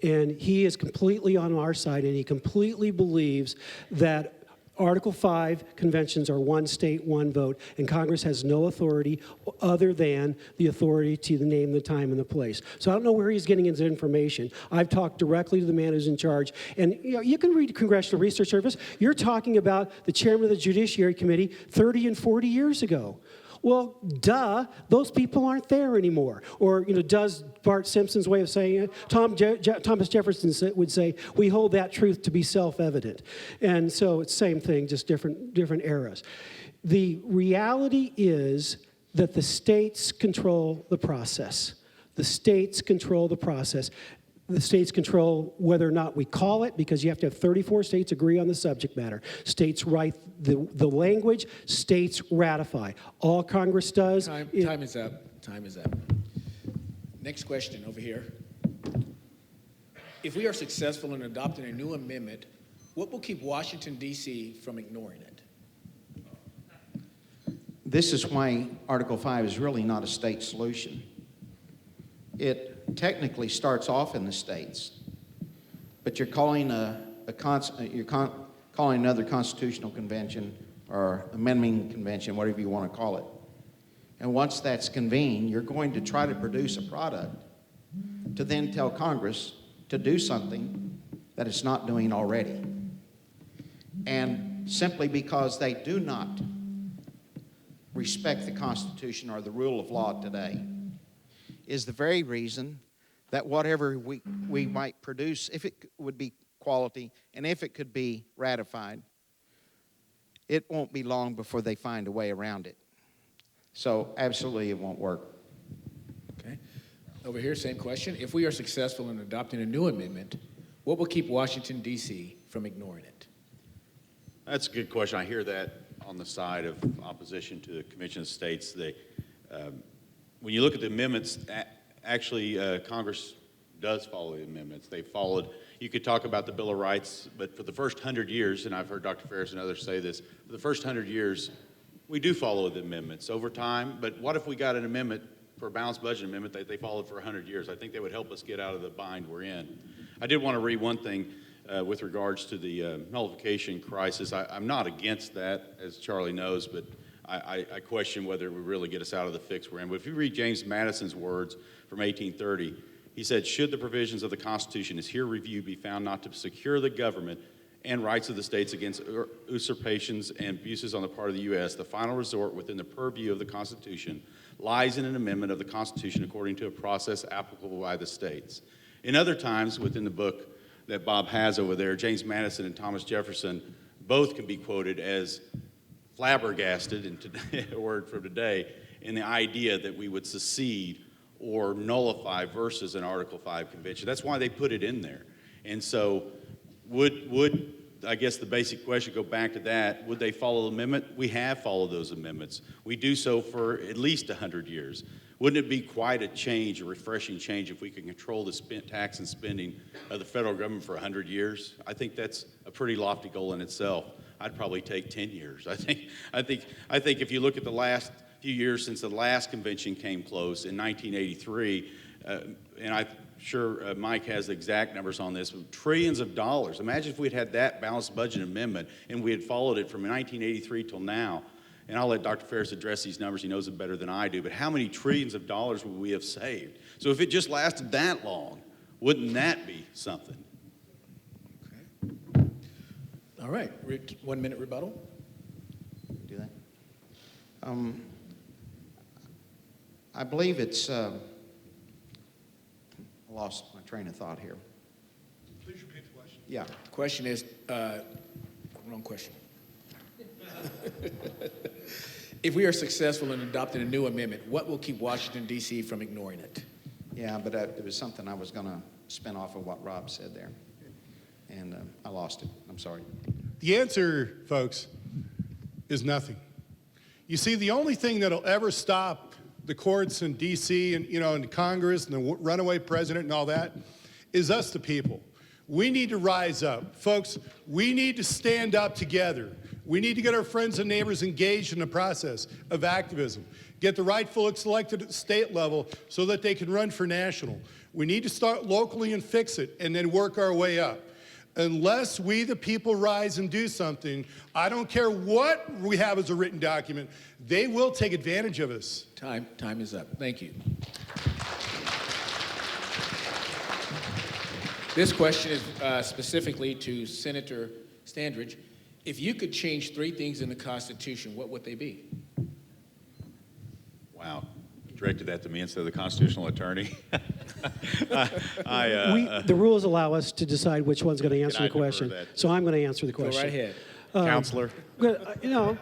And he is completely on our side, and he completely believes that Article 5 conventions are one state, one vote, and Congress has no authority other than the authority to name the time and the place. So I don't know where he's getting his information. I've talked directly to the man who's in charge. And you can read Congressional Research Service. You're talking about the chairman of the Judiciary Committee 30 and 40 years ago. Well, duh, those people aren't there anymore. Or, does Bart Simpson's way of saying it? Thomas Jefferson would say, we hold that truth to be self-evident. And so it's same thing, just different eras. The reality is that the states control the process. The states control the process. The states control whether or not we call it, because you have to have 34 states agree on the subject matter. States write the language, states ratify. All Congress does... Time is up. Time is up. Next question over here. If we are successful in adopting a new amendment, what will keep Washington, D.C. from ignoring it? This is why Article 5 is really not a state solution. It technically starts off in the states, but you're calling calling another constitutional convention or amending convention, whatever you want to call it. And once that's convened, you're going to try to produce a product to then tell Congress to do something that it's not doing already. And simply because they do not respect the Constitution or the rule of law today is the very reason that whatever we might produce, if it would be quality and if it could be ratified, it won't be long before they find a way around it. So absolutely it won't work. Okay. Over here, same question. If we are successful in adopting a new amendment, what will keep Washington, D.C. from ignoring it? That's a good question. I hear that on the side of opposition to the Convention of States. When you look at the amendments, actually Congress does follow the amendments. They followed, you could talk about the Bill of Rights, but for the first 100 years, and I've heard Dr. Farris and others say this, for the first 100 years, we do follow the amendments over time, but what if we got an amendment for a balanced budget amendment that they followed for 100 years? I think that would help us get out of the bind we're in. I did want to read one thing with regards to the nullification crisis. I'm not against that, as Charlie knows, but I question whether it would really get us out of the fix we're in. But if you read James Madison's words from 1830, he said, should the provisions of the Constitution as here reviewed be found not to secure the government and rights of the states against usurpations and abuses on the part of the U.S., the final resort within the purview of the Constitution lies in an amendment of the Constitution according to a process applicable by the states. In other times within the book that Bob has over there, James Madison and Thomas Jefferson both can be quoted as flabbergasted, in today, a word from today, in the idea that we would secede or nullify versus an Article 5 convention. That's why they put it in there. And so would I guess the basic question, go back to that, would they follow the amendment? We have followed those amendments. We do so for at least 100 years. Wouldn't it be quite a change, a refreshing change, if we could control the tax and spending of the federal government for 100 years? I think that's a pretty lofty goal in itself. I'd probably take 10 years. I think if you look at the last few years since the last convention came close in 1983, and I'm sure Mike has the exact numbers on this, trillions of dollars. Imagine if we'd had that balanced budget amendment and we had followed it from 1983 till now. And I'll let Dr. Farris address these numbers. He knows them better than I do. But how many trillions of dollars would we have saved? So if it just lasted that long, wouldn't that be something? Okay. All right. 1 minute rebuttal. Do that? I believe it's... I lost my train of thought here. Please repeat the question. Yeah. The question is, wrong question. If we are successful in adopting a new amendment, what will keep Washington, D.C. from ignoring it? Yeah, but it was something I was going to spin off of what Rob said there. And I lost it. I'm sorry. The answer, folks, is nothing. You see, the only thing that'll ever stop the courts in D.C. and, and Congress and the runaway president and all that is us, the people. We need to rise up. Folks, we need to stand up together. We need to get our friends and neighbors engaged in the process of activism. Get the right folks elected at the state level so that they can run for national. We need to start locally and fix it and then work our way up. Unless we, the people, rise and do something, I don't care what we have as a written document, they will take advantage of us. Time is up. Thank you. This question is specifically to Senator Standridge. If you could change 3 things in the Constitution, what would they be? Wow. Directed that to me instead of the constitutional attorney. The rules allow us to decide which one's going to answer the question. So I'm going to answer the question. Go right ahead. Counselor. You know,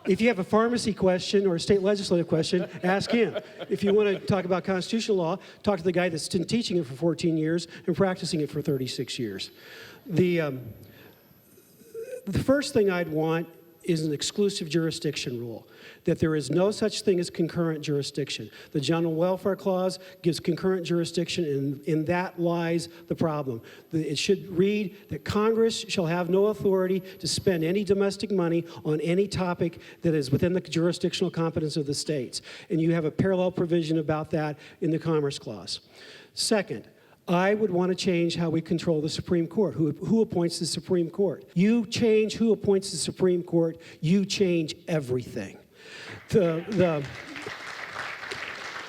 if you have a pharmacy question or a state legislative question, ask him. If you want to talk about constitutional law, talk to the guy that's been teaching it for 14 years and practicing it for 36 years. The first thing I'd want is an exclusive jurisdiction rule, that there is no such thing as concurrent jurisdiction. The General Welfare Clause gives concurrent jurisdiction, and in that lies the problem. It should read that Congress shall have no authority to spend any domestic money on any topic that is within the jurisdictional competence of the states. And you have a parallel provision about that in the Commerce Clause. Second, I would want to change how we control the Supreme Court. Who appoints the Supreme Court? You change who appoints the Supreme Court, you change everything. The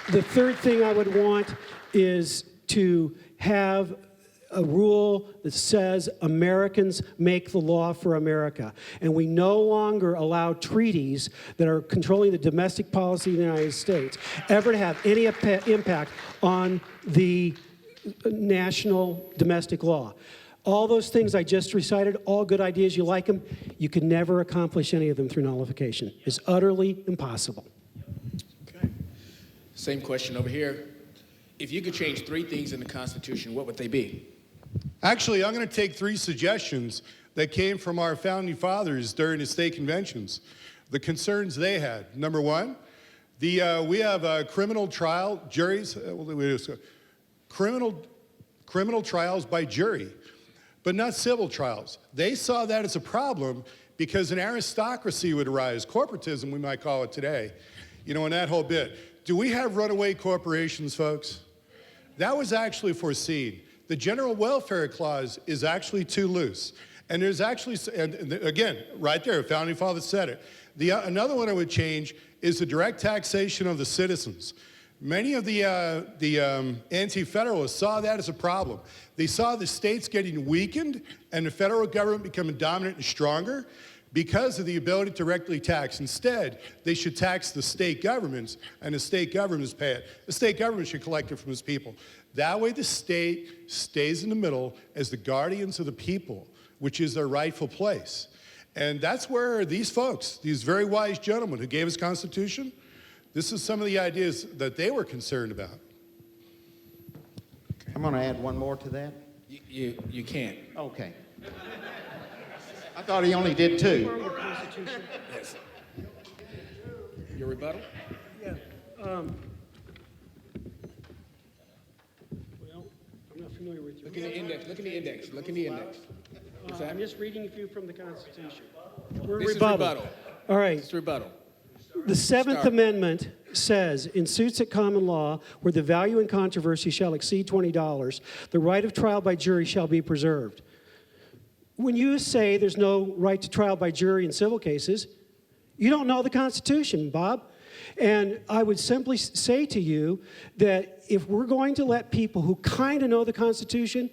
third thing I would want is to have a rule that says Americans make the law for America. And we no longer allow treaties that are controlling the domestic policy of the United States ever to have any impact on the national domestic law. All those things I just recited, all good ideas, you like them, you can never accomplish any of them through nullification. It's utterly impossible. Okay. Same question over here. If you could change 3 things in the Constitution, what would they be? Actually, I'm going to take 3 suggestions that came from our founding fathers during the state conventions, the concerns they had. Number 1, we have criminal trial juries, criminal trials by jury, but not civil trials. They saw that as a problem because an aristocracy would arise, corporatism we might call it today, you know, and that whole bit. Do we have runaway corporations, folks? That was actually foreseen. The General Welfare Clause is actually too loose. And there's actually, and again, right there, Founding Fathers said it. Another one I would change is the direct taxation of the citizens. Many of the anti-federalists saw that as a problem. They saw the states getting weakened and the federal government becoming dominant and stronger because of the ability to directly tax. Instead, they should tax the state governments, and the state governments pay it. The state government should collect it from its people. That way the state stays in the middle as the guardians of the people, which is their rightful place. And that's where these folks, these very wise gentlemen who gave us Constitution, this is some of the ideas that they were concerned about. I'm going to add one more to that. You can't. Okay. I thought he only did 2. Yes. Your rebuttal? Yeah. Well, I'm not familiar with you. Look in the index. Look in the index. Look in the index. I'm just reading a few from the Constitution. This is rebuttal. All right. It's rebuttal. The Seventh Amendment says, in suits at common law where the value in controversy shall exceed $20, the right of trial by jury shall be preserved. When you say there's no right to trial by jury in civil cases, you don't know the Constitution, Bob. And I would simply say to you that if we're going to let people who kind of know the Constitution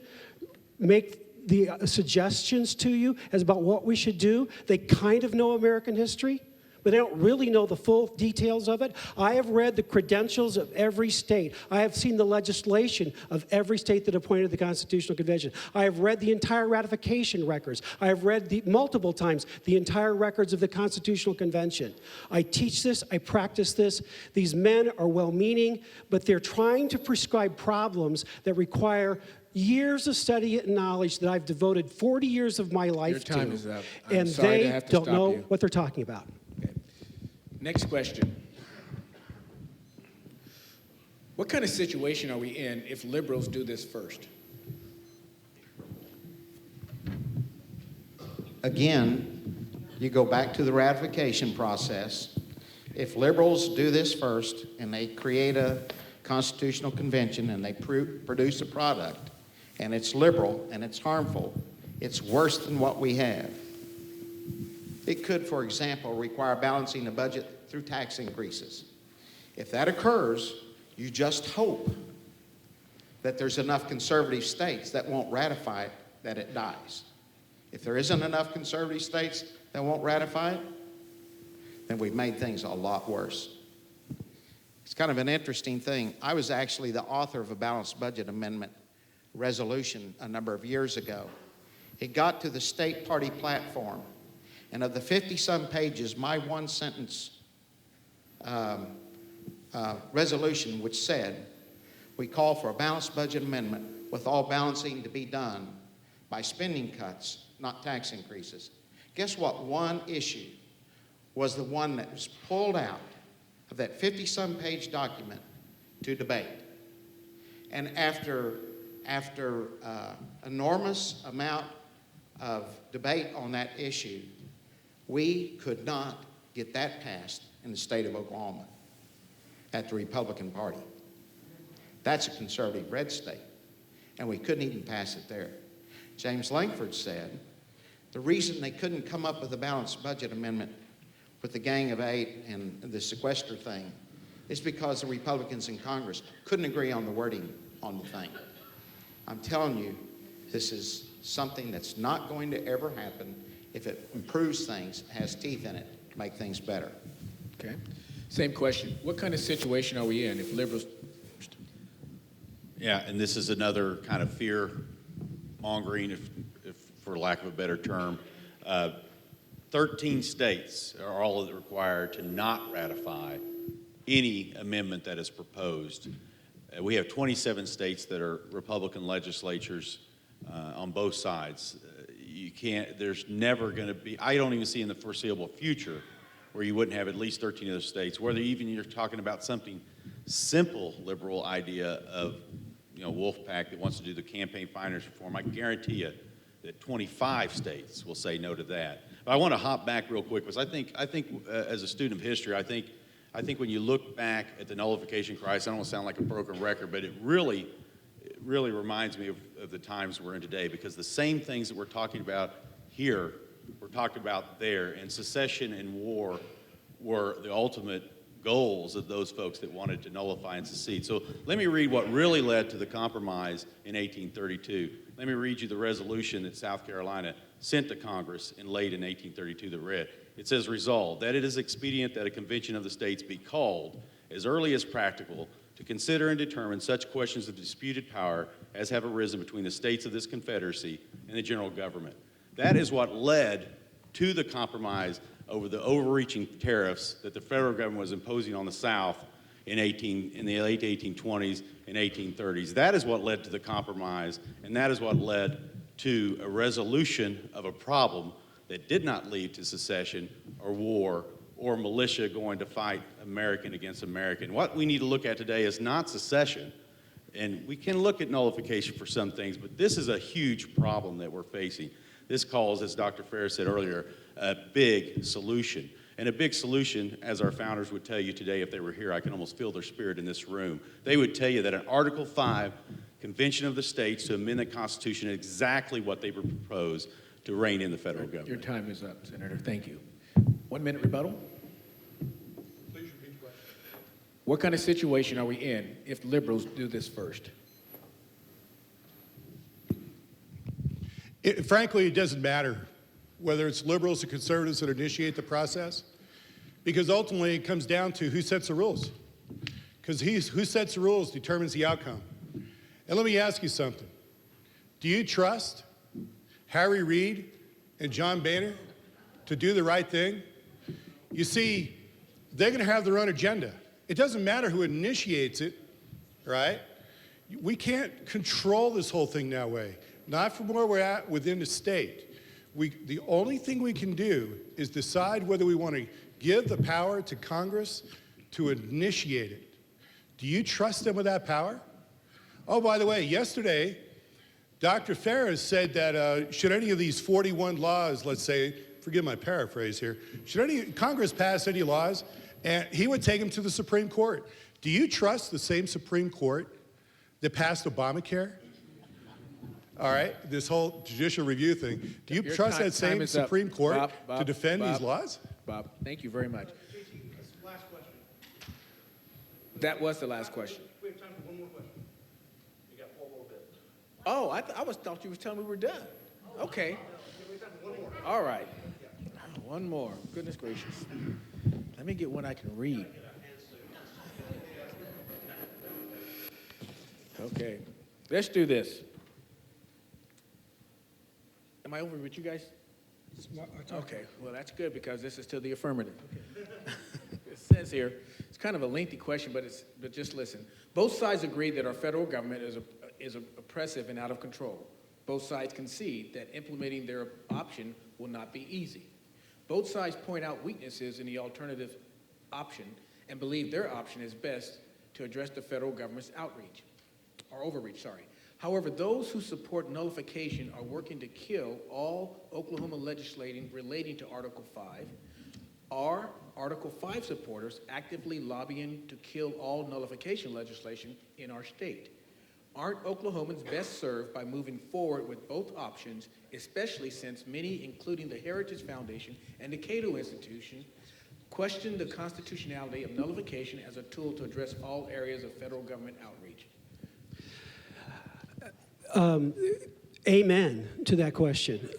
make the suggestions to you as about what we should do, they kind of know American history, but they don't really know the full details of it. I have read the credentials of every state. I have seen the legislation of every state that appointed the Constitutional Convention. I have read the entire ratification records. I have read multiple times the entire records of the Constitutional Convention. I teach this, I practice this. These men are well-meaning, but they're trying to prescribe problems that require years of study and knowledge that I've devoted 40 years of my life to. Your time is up. And sorry to they have to don't stop know you. what they're talking about. Okay. Next question. What kind of situation are we in if liberals do this first? Again, you go back to the ratification process. If liberals do this first and they create a constitutional convention and they produce a product and it's liberal and it's harmful, it's worse than what we have. It could, for example, require balancing the budget through tax increases. If that occurs, you just hope that there's enough conservative states that won't ratify it, that it dies. If there isn't enough conservative states that won't ratify it, then we've made things a lot worse. It's kind of an interesting thing. I was actually the author of a balanced budget amendment resolution a number of years ago. It got to the state party platform, and of the 50-some pages, my one-sentence resolution, which said, we call for a balanced budget amendment with all balancing to be done by spending cuts, not tax increases. Guess what? One issue was the one that was pulled out of that 50-some page document to debate. And after enormous amount of debate on that issue, we could not get that passed in the state of Oklahoma at the Republican Party. That's a conservative red state, and we couldn't even pass it there. James Langford said the reason they couldn't come up with a balanced budget amendment with the Gang of Eight and the sequester thing is because the Republicans in Congress couldn't agree on the wording on the thing. I'm telling you, this is something that's not going to ever happen. If it improves things, has teeth in it to make things better. Okay. Same question. What kind of situation are we in if liberals... Yeah, and this is another kind of fear-mongering, if for lack of a better term. 13 states are all required to not ratify any amendment that is proposed. We have 27 states that are Republican legislatures on both sides. You can't, there's never going to be, I don't even see in the foreseeable future where you wouldn't have at least 13 other states, whether even you're talking about something simple liberal idea of, you know, Wolfpack that wants to do the campaign finance reform. I guarantee you that 25 states will say no to that. But I want to hop back real quick because I think as a student of history, I think when you look back at the nullification crisis, I don't want to sound like a broken record, but it really reminds me of the times we're in today, because the same things that we're talking about here were talked about there, and secession and war were the ultimate goals of those folks that wanted to nullify and secede. So let me read what really led to the compromise in 1832. Let me read you the resolution that South Carolina sent to Congress in late in 1832 that read. It says, resolved, that it is expedient that a convention of the states be called as early as practical to consider and determine such questions of disputed power as have arisen between the states of this confederacy and the general government. That is what led to the compromise over the overreaching tariffs that the federal government was imposing on the South in the late 1820s and 1830s. That is what led to the compromise, and that is what led to a resolution of a problem that did not lead to secession or war or militia going to fight American against American. What we need to look at today is not secession, and we can look at nullification for some things, but this is a huge problem that we're facing. This calls, as Dr. Farris said earlier, a big solution. And a big solution, as our founders would tell you today if they were here, I can almost feel their spirit in this room. They would tell you that in Article 5, Convention of the States to amend the Constitution is exactly what they would propose to rein in the federal government. Your time is up, Senator. Thank you. 1 minute rebuttal. Please repeat the question. What kind of situation are we in if liberals do this first? Frankly, it doesn't matter whether it's liberals or conservatives that initiate the process, because ultimately it comes down to who sets the rules. Because who sets the rules determines the outcome. And let me ask you something. Do you trust Harry Reid and John Boehner to do the right thing? You see, they're going to have their own agenda. It doesn't matter who initiates it, right? We can't control this whole thing that way. Not from where we're at within the state. The only thing we can do is decide whether we want to give the power to Congress to initiate it. Do you trust them with that power? Oh, by the way, yesterday, Dr. Farris said that should any of these 41 laws, let's say, forgive my paraphrase here, should Congress pass any laws, and he would take them to the Supreme Court. Do you trust the same Supreme Court that passed Obamacare? All right, this whole judicial review thing. Do you trust that same Supreme Court to defend these laws? Bob, thank you very much. Last question. That was the last question. We have time for one more question. We got 4 more bits. Oh, I thought you was telling me we were done. Okay. We have time for one more. All right. One more. Goodness gracious. Let me get one I can read. Okay, let's do this. Am I over with you guys? Okay, well, that's good because this is to the affirmative. It says here, it's kind of a lengthy question, but just listen. Both sides agree that our federal government is oppressive and out of control. Both sides concede that implementing their option will not be easy. Both sides point out weaknesses in the alternative option and believe their option is best to address the federal government's overreach. However, those who support nullification are working to kill all Oklahoma legislating relating to Article 5. Are Article 5 supporters actively lobbying to kill all nullification legislation in our state? Aren't Oklahomans best served by moving forward with both options, especially since many, including the Heritage Foundation and the Cato Institution, question the constitutionality of nullification as a tool to address all areas of federal government outreach? Amen to that question.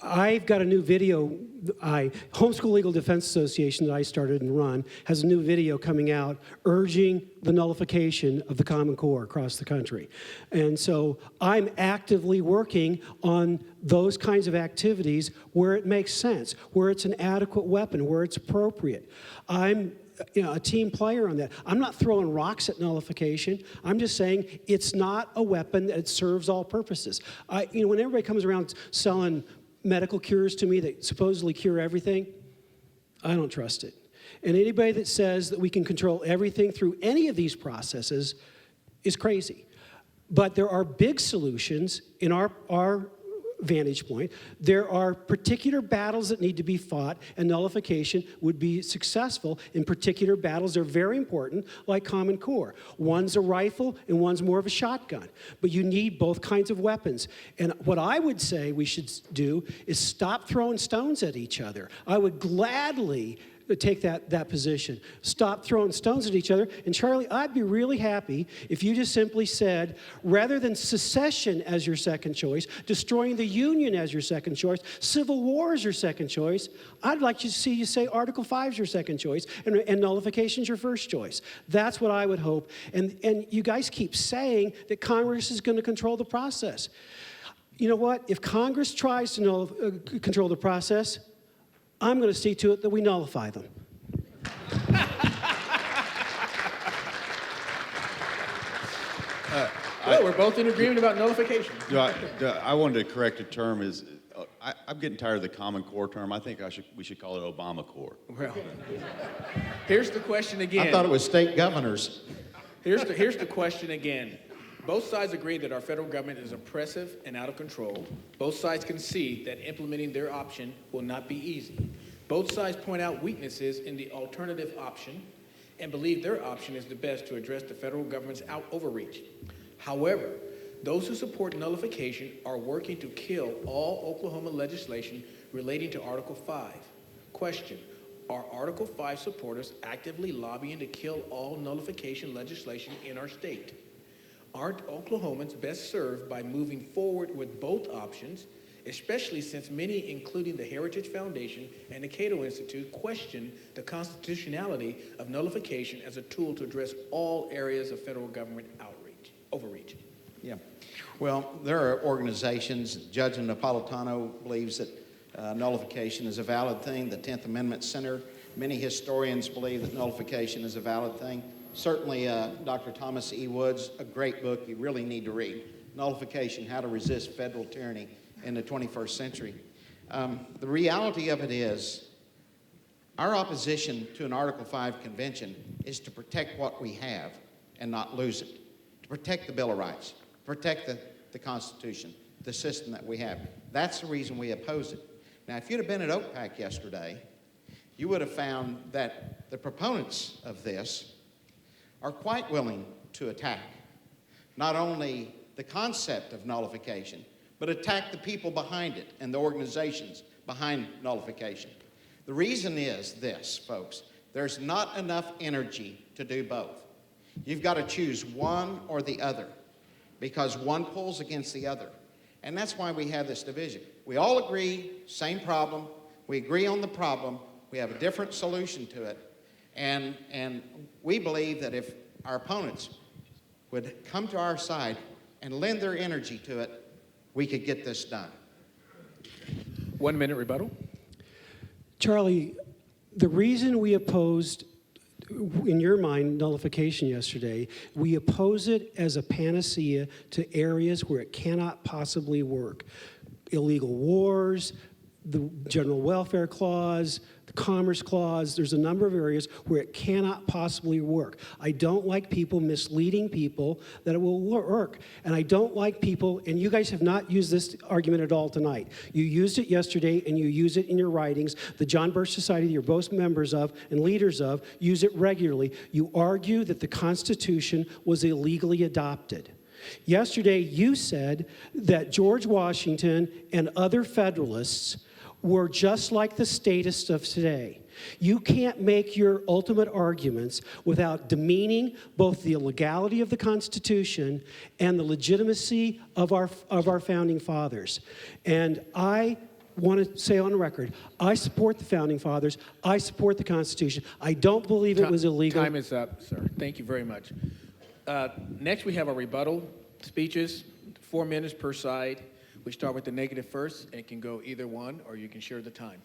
I've got a new video. Homeschool Legal Defense Association that I started and run has a new video coming out urging the nullification of the Common Core across the country. And so I'm actively working on those kinds of activities where it makes sense, where it's an adequate weapon, where it's appropriate. I'm a team player on that. I'm not throwing rocks at nullification. I'm just saying it's not a weapon that serves all purposes. When everybody comes around selling medical cures to me that supposedly cure everything, I don't trust it. And anybody that says that we can control everything through any of these processes is crazy. But there are big solutions in our vantage point. There are particular battles that need to be fought, and nullification would be successful in particular battles. They're very important, like Common Core. One's a rifle and one's more of a shotgun. But you need both kinds of weapons. And what I would say we should do is stop throwing stones at each other. I would gladly take that position. Stop throwing stones at each other. And Charlie, I'd be really happy if you just simply said, rather than secession as your second choice, destroying the Union as your second choice, Civil War is your second choice, I'd like to see you say Article 5 is your second choice and nullification is your first choice. That's what I would hope. And you guys keep saying that Congress is going to control the process. You know what? If Congress tries to control the process, I'm going to see to it that we nullify them. Well, we're both in agreement about nullification. I wanted to correct a term. I'm getting tired of the Common Core term. I think we should call it Obama Core. Well, here's the question again. I thought it was state governors. Here's the question again. Both sides agree that our federal government is oppressive and out of control. Both sides concede that implementing their option will not be easy. Both sides point out weaknesses in the alternative option and believe their option is the best to address the federal government's overreach. However, those who support nullification are working to kill all Oklahoma legislation relating to Article 5. Question: are Article 5 supporters actively lobbying to kill all nullification legislation in our state? Aren't Oklahomans best served by moving forward with both options, especially since many, including the Heritage Foundation and the Cato Institute, question the constitutionality of nullification as a tool to address all areas of federal government overreach? Yeah. Well, there are organizations. Judge Napolitano believes that nullification is a valid thing. The 10th Amendment Center, many historians believe that nullification is a valid thing. Certainly, Dr. Thomas E. Woods, a great book you really need to read, Nullification, How to Resist Federal Tyranny in the 21st Century. The reality of it is, our opposition to an Article 5 convention is to protect what we have and not lose it, to protect the Bill of Rights, protect the Constitution, the system that we have. That's the reason we oppose it. Now, if you'd have been at OPAC yesterday, you would have found that the proponents of this are quite willing to attack not only the concept of nullification, but attack the people behind it and the organizations behind nullification. The reason is this, folks: there's not enough energy to do both. You've got to choose one or the other, because one pulls against the other. And that's why we have this division. We all agree, same problem. We agree on the problem. We have a different solution to it. And we believe that if our opponents would come to our side and lend their energy to it, we could get this done. 1 minute rebuttal. Charlie, the reason we opposed, in your mind, nullification yesterday, we oppose it as a panacea to areas where it cannot possibly work. Illegal wars, the General Welfare Clause, the Commerce Clause, there's a number of areas where it cannot possibly work. I don't like people misleading people that it will work. And I don't like people, and you guys have not used this argument at all tonight. You used it yesterday and you use it in your writings. The John Birch Society you're both members of and leaders of use it regularly. You argue that the Constitution was illegally adopted. Yesterday, you said that George Washington and other Federalists were just like the statists of today. You can't make your ultimate arguments without demeaning both the legality of the Constitution and the legitimacy of our founding fathers. And I want to say on record, I support the founding fathers. I support the Constitution. I don't believe it was illegal. Time is up, sir. Thank you very much. Next, we have our rebuttal speeches, 4 minutes per side. We start with the negative first, and it can go either one, or you can share the time.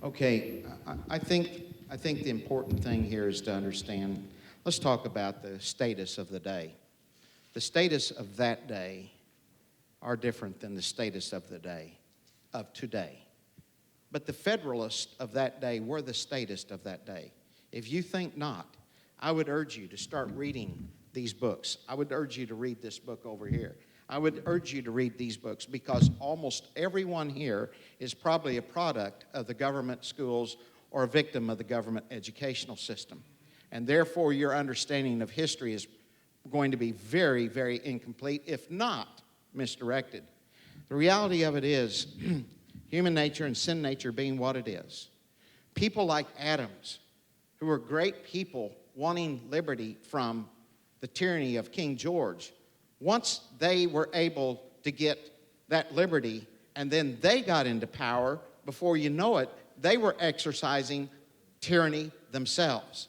Okay, I think the important thing here is to understand, let's talk about the status of the day. The status of that day are different than the status of the day, of today. But the Federalists of that day were the statist of that day. If you think not, I would urge you to start reading these books. I would urge you to read this book over here. I would urge you to read these books because almost everyone here is probably a product of the government schools or a victim of the government educational system. And therefore, your understanding of history is going to be very, very incomplete, if not misdirected. The reality of it is, human nature and sin nature being what it is, people like Adams, who were great people wanting liberty from the tyranny of King George, once they were able to get that liberty and then they got into power, before you know it, they were exercising tyranny themselves.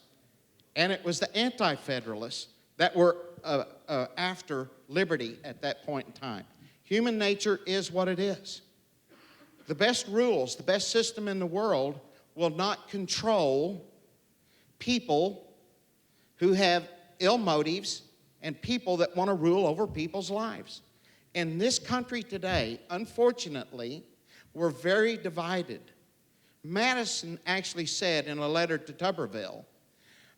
And it was the anti-federalists that were after liberty at that point in time. Human nature is what it is. The best rules, the best system in the world will not control people who have ill motives and people that want to rule over people's lives. In this country today, unfortunately, we're very divided. Madison actually said in a letter to Tuberville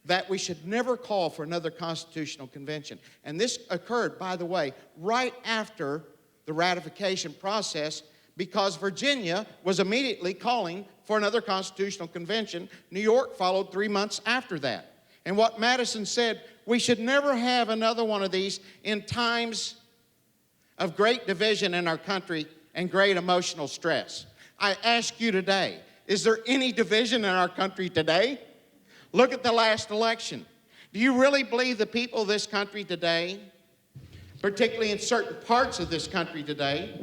that we should never call for another constitutional convention. And this occurred, by the way, right after the ratification process, because Virginia was immediately calling for another constitutional convention. New York followed 3 months after that. And what Madison said, we should never have another one of these in times of great division in our country and great emotional stress. I ask you today, is there any division in our country today? Look at the last election. Do you really believe the people of this country today, particularly in certain parts of this country today,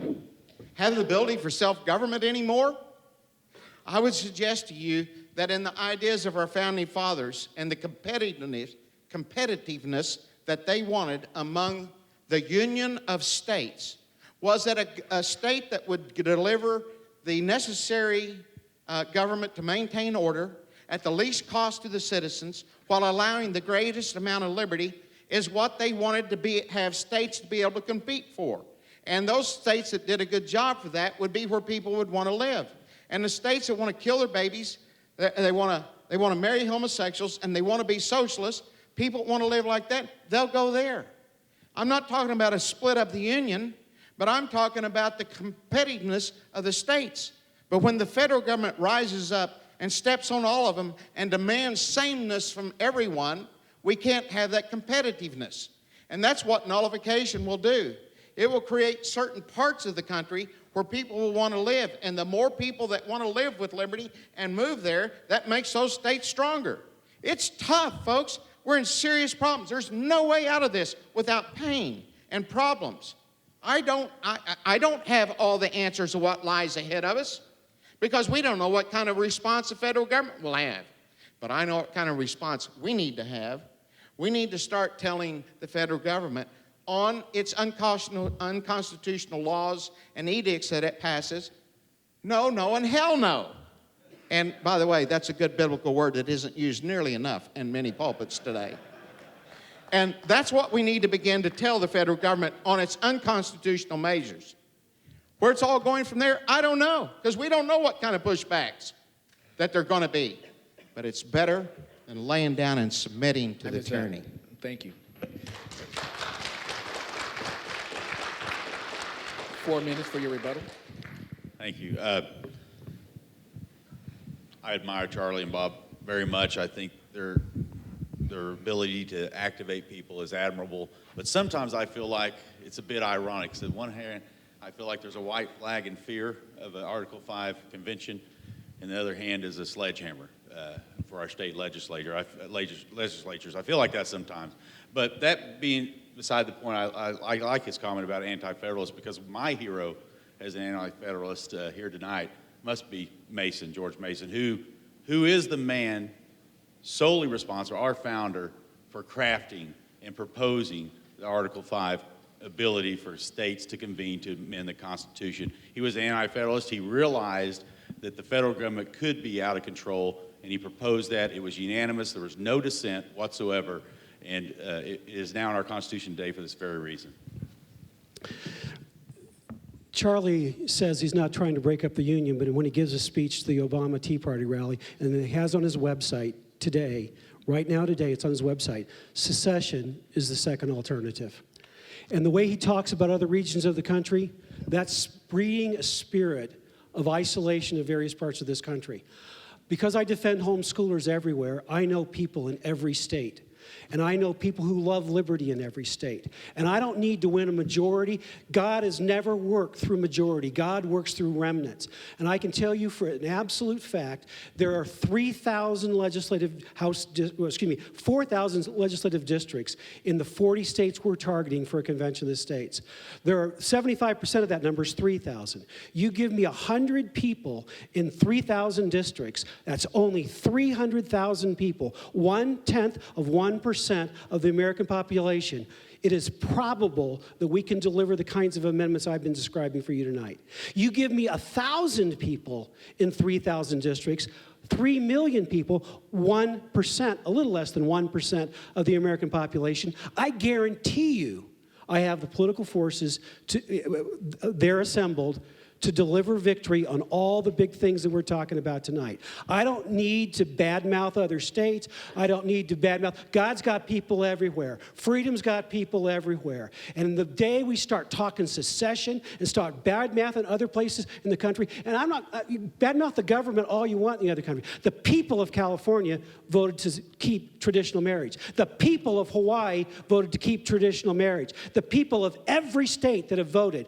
have the ability for self-government anymore? I would suggest to you that in the ideas of our founding fathers and the competitiveness that they wanted among the union of states was that a state that would deliver the necessary government to maintain order at the least cost to the citizens while allowing the greatest amount of liberty is what they wanted to have states to be able to compete for. And those states that did a good job for that would be where people would want to live. And the states that want to kill their babies, they want to marry homosexuals, and they want to be socialists, people want to live like that, they'll go there. I'm not talking about a split up the union, but I'm talking about the competitiveness of the states. But when the federal government rises up and steps on all of them and demands sameness from everyone, we can't have that competitiveness. And that's what nullification will do. It will create certain parts of the country where people will want to live. And the more people that want to live with liberty and move there, that makes those states stronger. It's tough, folks. We're in serious problems. There's no way out of this without pain and problems. I don't have all the answers to what lies ahead of us because we don't know what kind of response the federal government will have. But I know what kind of response we need to have. We need to start telling the federal government on its unconstitutional laws and edicts that it passes, no, no, and hell no. And by the way, that's a good biblical word that isn't used nearly enough in many pulpits today. And that's what we need to begin to tell the federal government on its unconstitutional measures. Where it's all going from there, I don't know, because we don't know what kind of pushbacks that they're going to be. But it's better than laying down and submitting to the tyranny. Thank you. 4 minutes for your rebuttal. Thank you. I admire Charlie and Bob very much. I think their ability to activate people is admirable. But sometimes I feel like it's a bit ironic. So on one hand, I feel like there's a white flag in fear of an Article 5 convention, and the other hand is a sledgehammer for our state legislators. I feel like that sometimes. But that being beside the point, I like his comment about anti-federalists, because my hero as an anti-federalist here tonight must be Mason, George Mason, who is the man solely responsible, our founder, for crafting and proposing the Article 5 ability for states to convene to amend the Constitution. He was an anti-federalist. He realized that the federal government could be out of control, and he proposed that. It was unanimous. There was no dissent whatsoever, and it is now in our Constitution today for this very reason. Charlie says he's not trying to break up the Union, but when he gives a speech to the Obama Tea Party rally, and he has on his website today, right now today, it's on his website, secession is the second alternative. And the way he talks about other regions of the country, that's breeding a spirit of isolation of various parts of this country. Because I defend homeschoolers everywhere, I know people in every state. And I know people who love liberty in every state. And I don't need to win a majority. God has never worked through majority. God works through remnants. And I can tell you for an absolute fact, there are 4,000 legislative districts in the 40 states we're targeting for a convention of the states. There are 75% of that number is 3,000. You give me 100 people in 3,000 districts, that's only 300,000 people, 1/10 of 1% of the American population. It is probable that we can deliver the kinds of amendments I've been describing for you tonight. You give me 1,000 people in 3,000 districts, 3 million people, 1%, a little less than 1% of the American population. I guarantee you I have the political forces, they're assembled, to deliver victory on all the big things that we're talking about tonight. I don't need to badmouth other states. I don't need to badmouth. God's got people everywhere. Freedom's got people everywhere. And the day we start talking secession and start badmouthing other places in the country, and I'm not, badmouth the government all you want in the other country. The people of California voted to keep traditional marriage. The people of Hawaii voted to keep traditional marriage. The people of every state that have voted,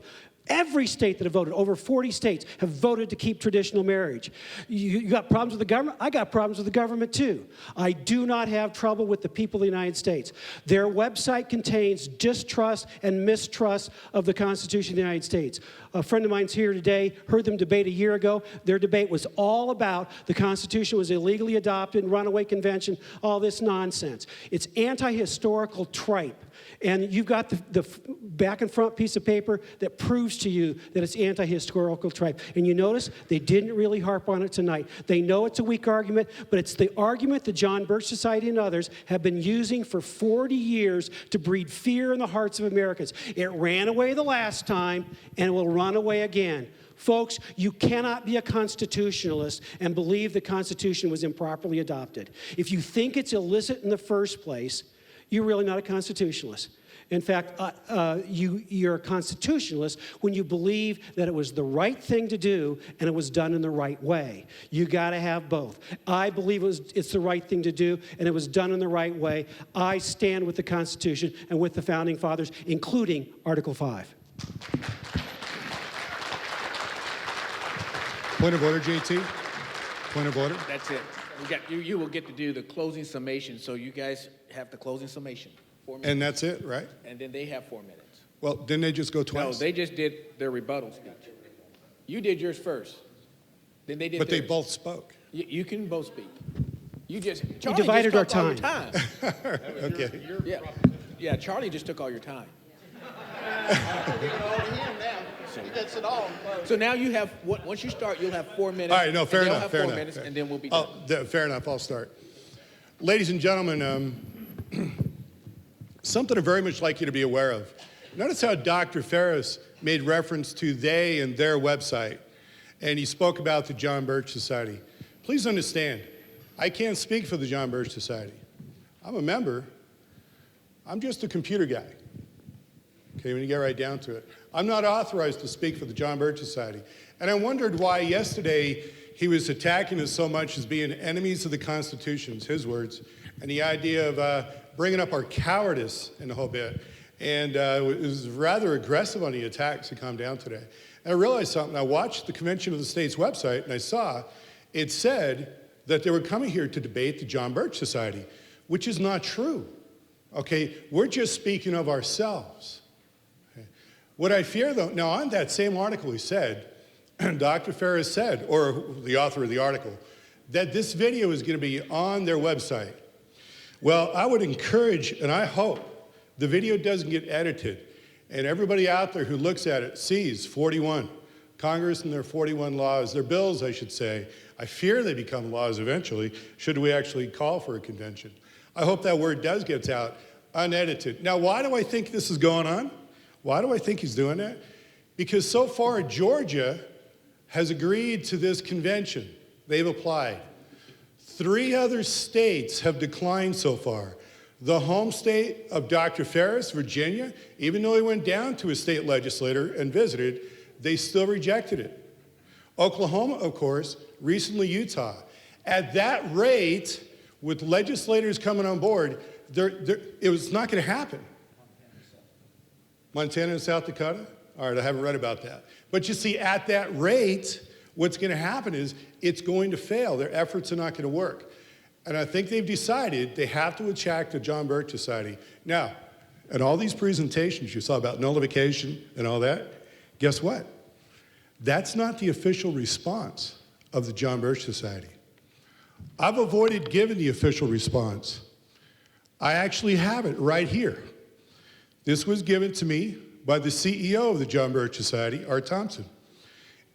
over 40 states, have voted to keep traditional marriage. You got problems with the government? I got problems with the government too. I do not have trouble with the people of the United States. Their website contains distrust and mistrust of the Constitution of the United States. A friend of mine's here today, heard them debate a year ago. Their debate was all about the Constitution was illegally adopted, runaway convention, all this nonsense. It's anti-historical tripe. And you've got the back and front piece of paper that proves to you that it's anti-historical tripe. And you notice they didn't really harp on it tonight. They know it's a weak argument, but it's the argument the John Birch Society and others have been using for 40 years to breed fear in the hearts of Americans. It ran away the last time, and it will run away again. Folks, you cannot be a constitutionalist and believe the Constitution was improperly adopted. If you think it's illicit in the first place, you're really not a constitutionalist. In fact, you're a constitutionalist when you believe that it was the right thing to do and it was done in the right way. You got to have both. I believe it's the right thing to do and it was done in the right way. I stand with the Constitution and with the Founding Fathers, including Article 5. Point of order, JT. Point of order. That's it. You will get to do the closing summation, so you guys have the closing summation. 4 minutes. And that's it, right? And then they have 4 minutes. Well, didn't they just go twice? No, they just did their rebuttal speech. You did yours first. Then they did But they theirs. both spoke. You can both speak. You just We Charlie divided our just took all your time. Okay. Yeah, yeah. Charlie just took all your time. Give it all to him now. He gets it all. So now you have once you start, you'll have 4 minutes. All right, no, fair and they'll enough, have fair 4 enough. minutes, and then we'll be done. Fair enough, I'll start. Ladies and gentlemen, something I'd very much like you to be aware of. Notice how Dr. Farris made reference to they and their website, and he spoke about the John Birch Society. Please understand, I can't speak for the John Birch Society. I'm a member. I'm just a computer guy. Okay, when you get right down to it. I'm not authorized to speak for the John Birch Society. And I wondered why yesterday he was attacking us so much as being enemies of the Constitution, it's his words, and the idea of bringing up our cowardice in the whole bit. And it was rather aggressive on the attacks to come down today. And I realized something. I watched the Convention of the States website, and I saw it said that they were coming here to debate the John Birch Society, which is not true. Okay, we're just speaking of ourselves. Okay. What I fear, though, now on that same article he said, Dr. Farris said, or the author of the article, that this video is going to be on their website. Well, I would encourage, and I hope, the video doesn't get edited, and everybody out there who looks at it sees 41. Congress and their 41 laws, their bills, I should say. I fear they become laws eventually, should we actually call for a convention. I hope that word does get out unedited. Now, why do I think this is going on? Why do I think he's doing that? Because so far, Georgia has agreed to this convention. They've applied. 3 other states have declined so far. The home state of Dr. Farris, Virginia, even though he went down to a state legislator and visited, they still rejected it. Oklahoma, of course, recently Utah. At that rate, with legislators coming on board, it was not going to happen. Montana and South Dakota? All right, I haven't read about that. But you see, at that rate, what's going to happen is it's going to fail. Their efforts are not going to work. And I think they've decided they have to attract the John Birch Society. Now, in all these presentations you saw about nullification and all that, guess what? That's not the official response of the John Birch Society. I've avoided giving the official response. I actually have it right here. This was given to me by the CEO of the John Birch Society, Art Thompson.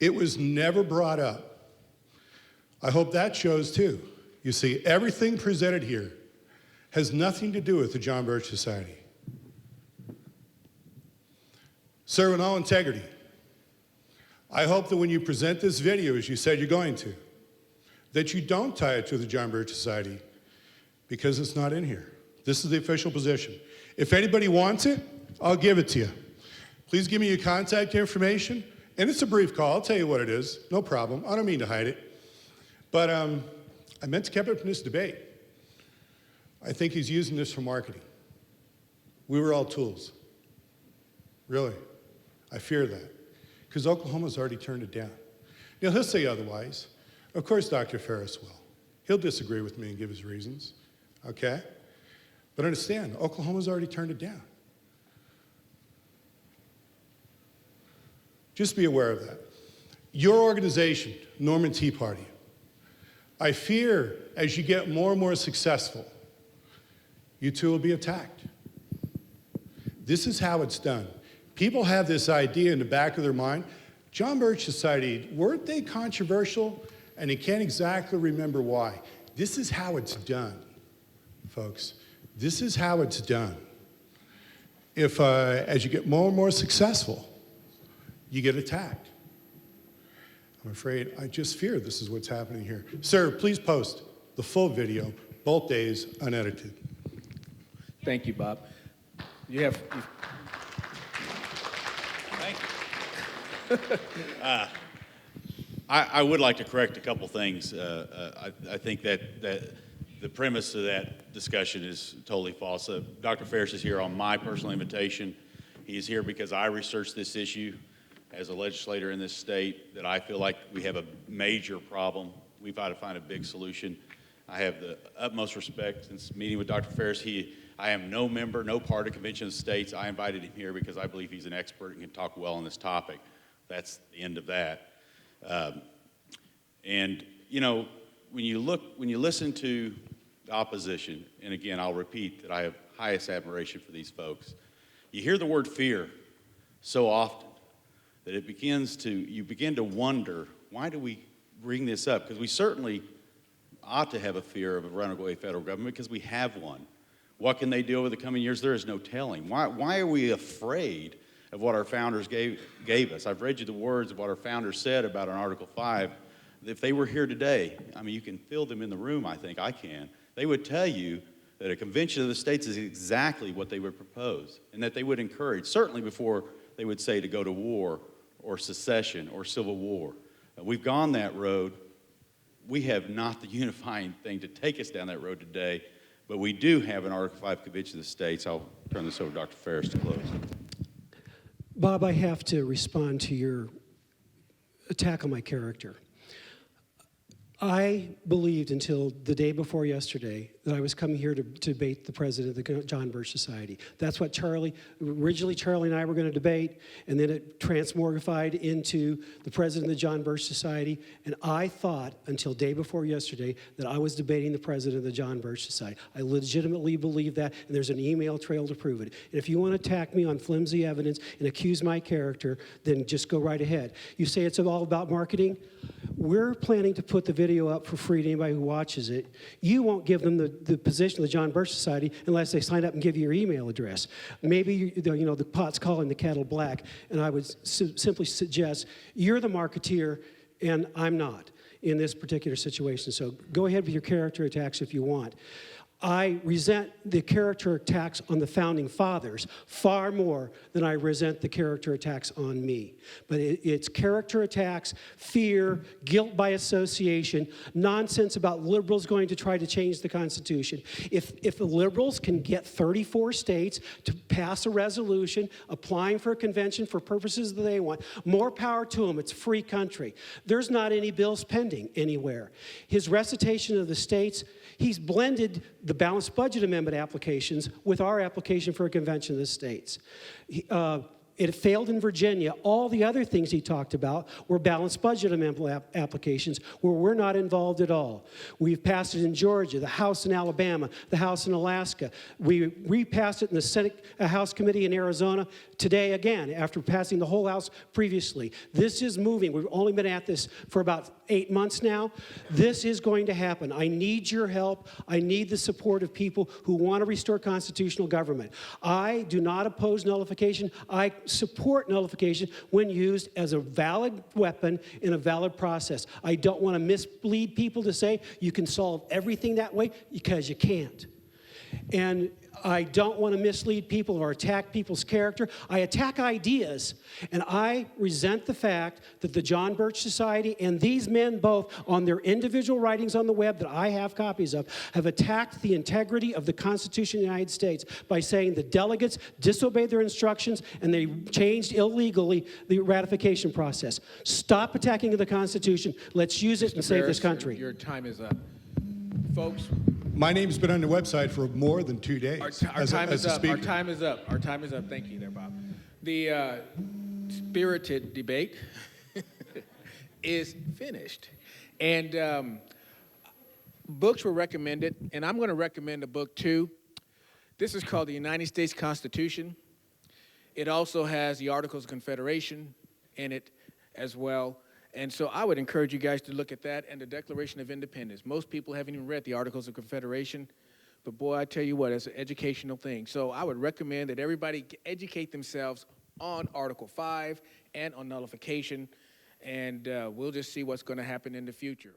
It was never brought up. I hope that shows too. You see, everything presented here has nothing to do with the John Birch Society. Sir, in all integrity, I hope that when you present this video, as you said you're going to, that you don't tie it to the John Birch Society, because it's not in here. This is the official position. If anybody wants it, I'll give it to you. Please give me your contact information, and it's a brief call. I'll tell you what it is. No problem. I don't mean to hide it. But I meant to keep it from this debate. I think he's using this for marketing. We were all tools. Really. I fear that. Because Oklahoma's already turned it down. Now, he'll say otherwise. Of course, Dr. Farris will. He'll disagree with me and give his reasons. Okay? But understand, Oklahoma's already turned it down. Just be aware of that. Your organization, Norman Tea Party, I fear as you get more and more successful, you too will be attacked. This is how it's done. People have this idea in the back of their mind. John Birch Society, weren't they controversial? And they can't exactly remember why. This is how it's done, folks. This is how it's done. If, as you get more and more successful, you get attacked. I'm afraid, I just fear this is what's happening here. Sir, please post the full video, both days, unedited. Thank you, Bob. Thank you. I would like to correct a couple things. I think that the premise of that discussion is totally false. Dr. Farris is here on my personal invitation. He is here because I researched this issue as a legislator in this state, that I feel like we have a major problem. We've got to find a big solution. I have the utmost respect since meeting with Dr. Farris. I am no member, no part of Convention of States. I invited him here because I believe he's an expert and can talk well on this topic. That's the end of that. And, you know, when you listen to the opposition, and again, I'll repeat that I have highest admiration for these folks, you hear the word fear so often that you begin to wonder, why do we bring this up? Because we certainly ought to have a fear of a runaway federal government because we have one. What can they do over the coming years? There is no telling. Why are we afraid of what our founders gave us? I've read you the words of what our founders said about an Article 5. If they were here today, I mean, you can feel them in the room, I think I can. They would tell you that a convention of the states is exactly what they would propose and that they would encourage, certainly before they would say to go to war or secession or civil war. We've gone that road. We have not the unifying thing to take us down that road today, but we do have an Article 5 Convention of the States. I'll turn this over to Dr. Farris to close. Bob, I have to respond to your attack on my character. I believed until the day before yesterday that I was coming here to debate the president of the John Birch Society. That's what originally Charlie and I were going to debate, and then it transmogrified into the president of the John Birch Society. And I thought until day before yesterday that I was debating the president of the John Birch Society. I legitimately believe that, and there's an email trail to prove it. And if you want to attack me on flimsy evidence and accuse my character, then just go right ahead. You say it's all about marketing? We're planning to put the video up for free to anybody who watches it. You won't give them the position of the John Birch Society unless they sign up and give you your email address. Maybe the pot's calling the kettle black, and I would simply suggest you're the marketeer and I'm not in this particular situation. So go ahead with your character attacks if you want. I resent the character attacks on the founding fathers far more than I resent the character attacks on me. But it's character attacks, fear, guilt by association, nonsense about liberals going to try to change the Constitution. If the liberals can get 34 states to pass a resolution applying for a convention for purposes that they want, more power to them. It's a free country. There's not any bills pending anywhere. His recitation of the states, he's blended the balanced budget amendment applications with our application for a convention of the states. It failed in Virginia. All the other things he talked about were balanced budget amendment applications where we're not involved at all. We've passed it in Georgia, the House in Alabama, the House in Alaska. We repassed it in the Senate House Committee in Arizona today again after passing the whole House previously. This is moving. We've only been at this for about 8 months now. This is going to happen. I need your help. I need the support of people who want to restore constitutional government. I do not oppose nullification. I support nullification when used as a valid weapon in a valid process. I don't want to mislead people to say you can solve everything that way, because you can't. And I don't want to mislead people or attack people's character. I attack ideas, and I resent the fact that the John Birch Society and these men both, on their individual writings on the web that I have copies of, have attacked the integrity of the Constitution of the United States by saying the delegates disobeyed their instructions and they changed illegally the ratification process. Stop attacking the Constitution. Let's use it and save this country. Your time is up. Folks, My name's been on the website for more than 2 days. our as time is a up. Our speaker. time is up. Our time is up. Thank you there, Bob. The spirited debate is finished. And books were recommended, and I'm going to recommend a book too. This is called The United States Constitution. It also has the Articles of Confederation in it as well. And so I would encourage you guys to look at that and the Declaration of Independence. Most people haven't even read the Articles of Confederation, but boy, I tell you what, it's an educational thing. So I would recommend that everybody educate themselves on Article 5 and on nullification, and we'll just see what's going to happen in the future.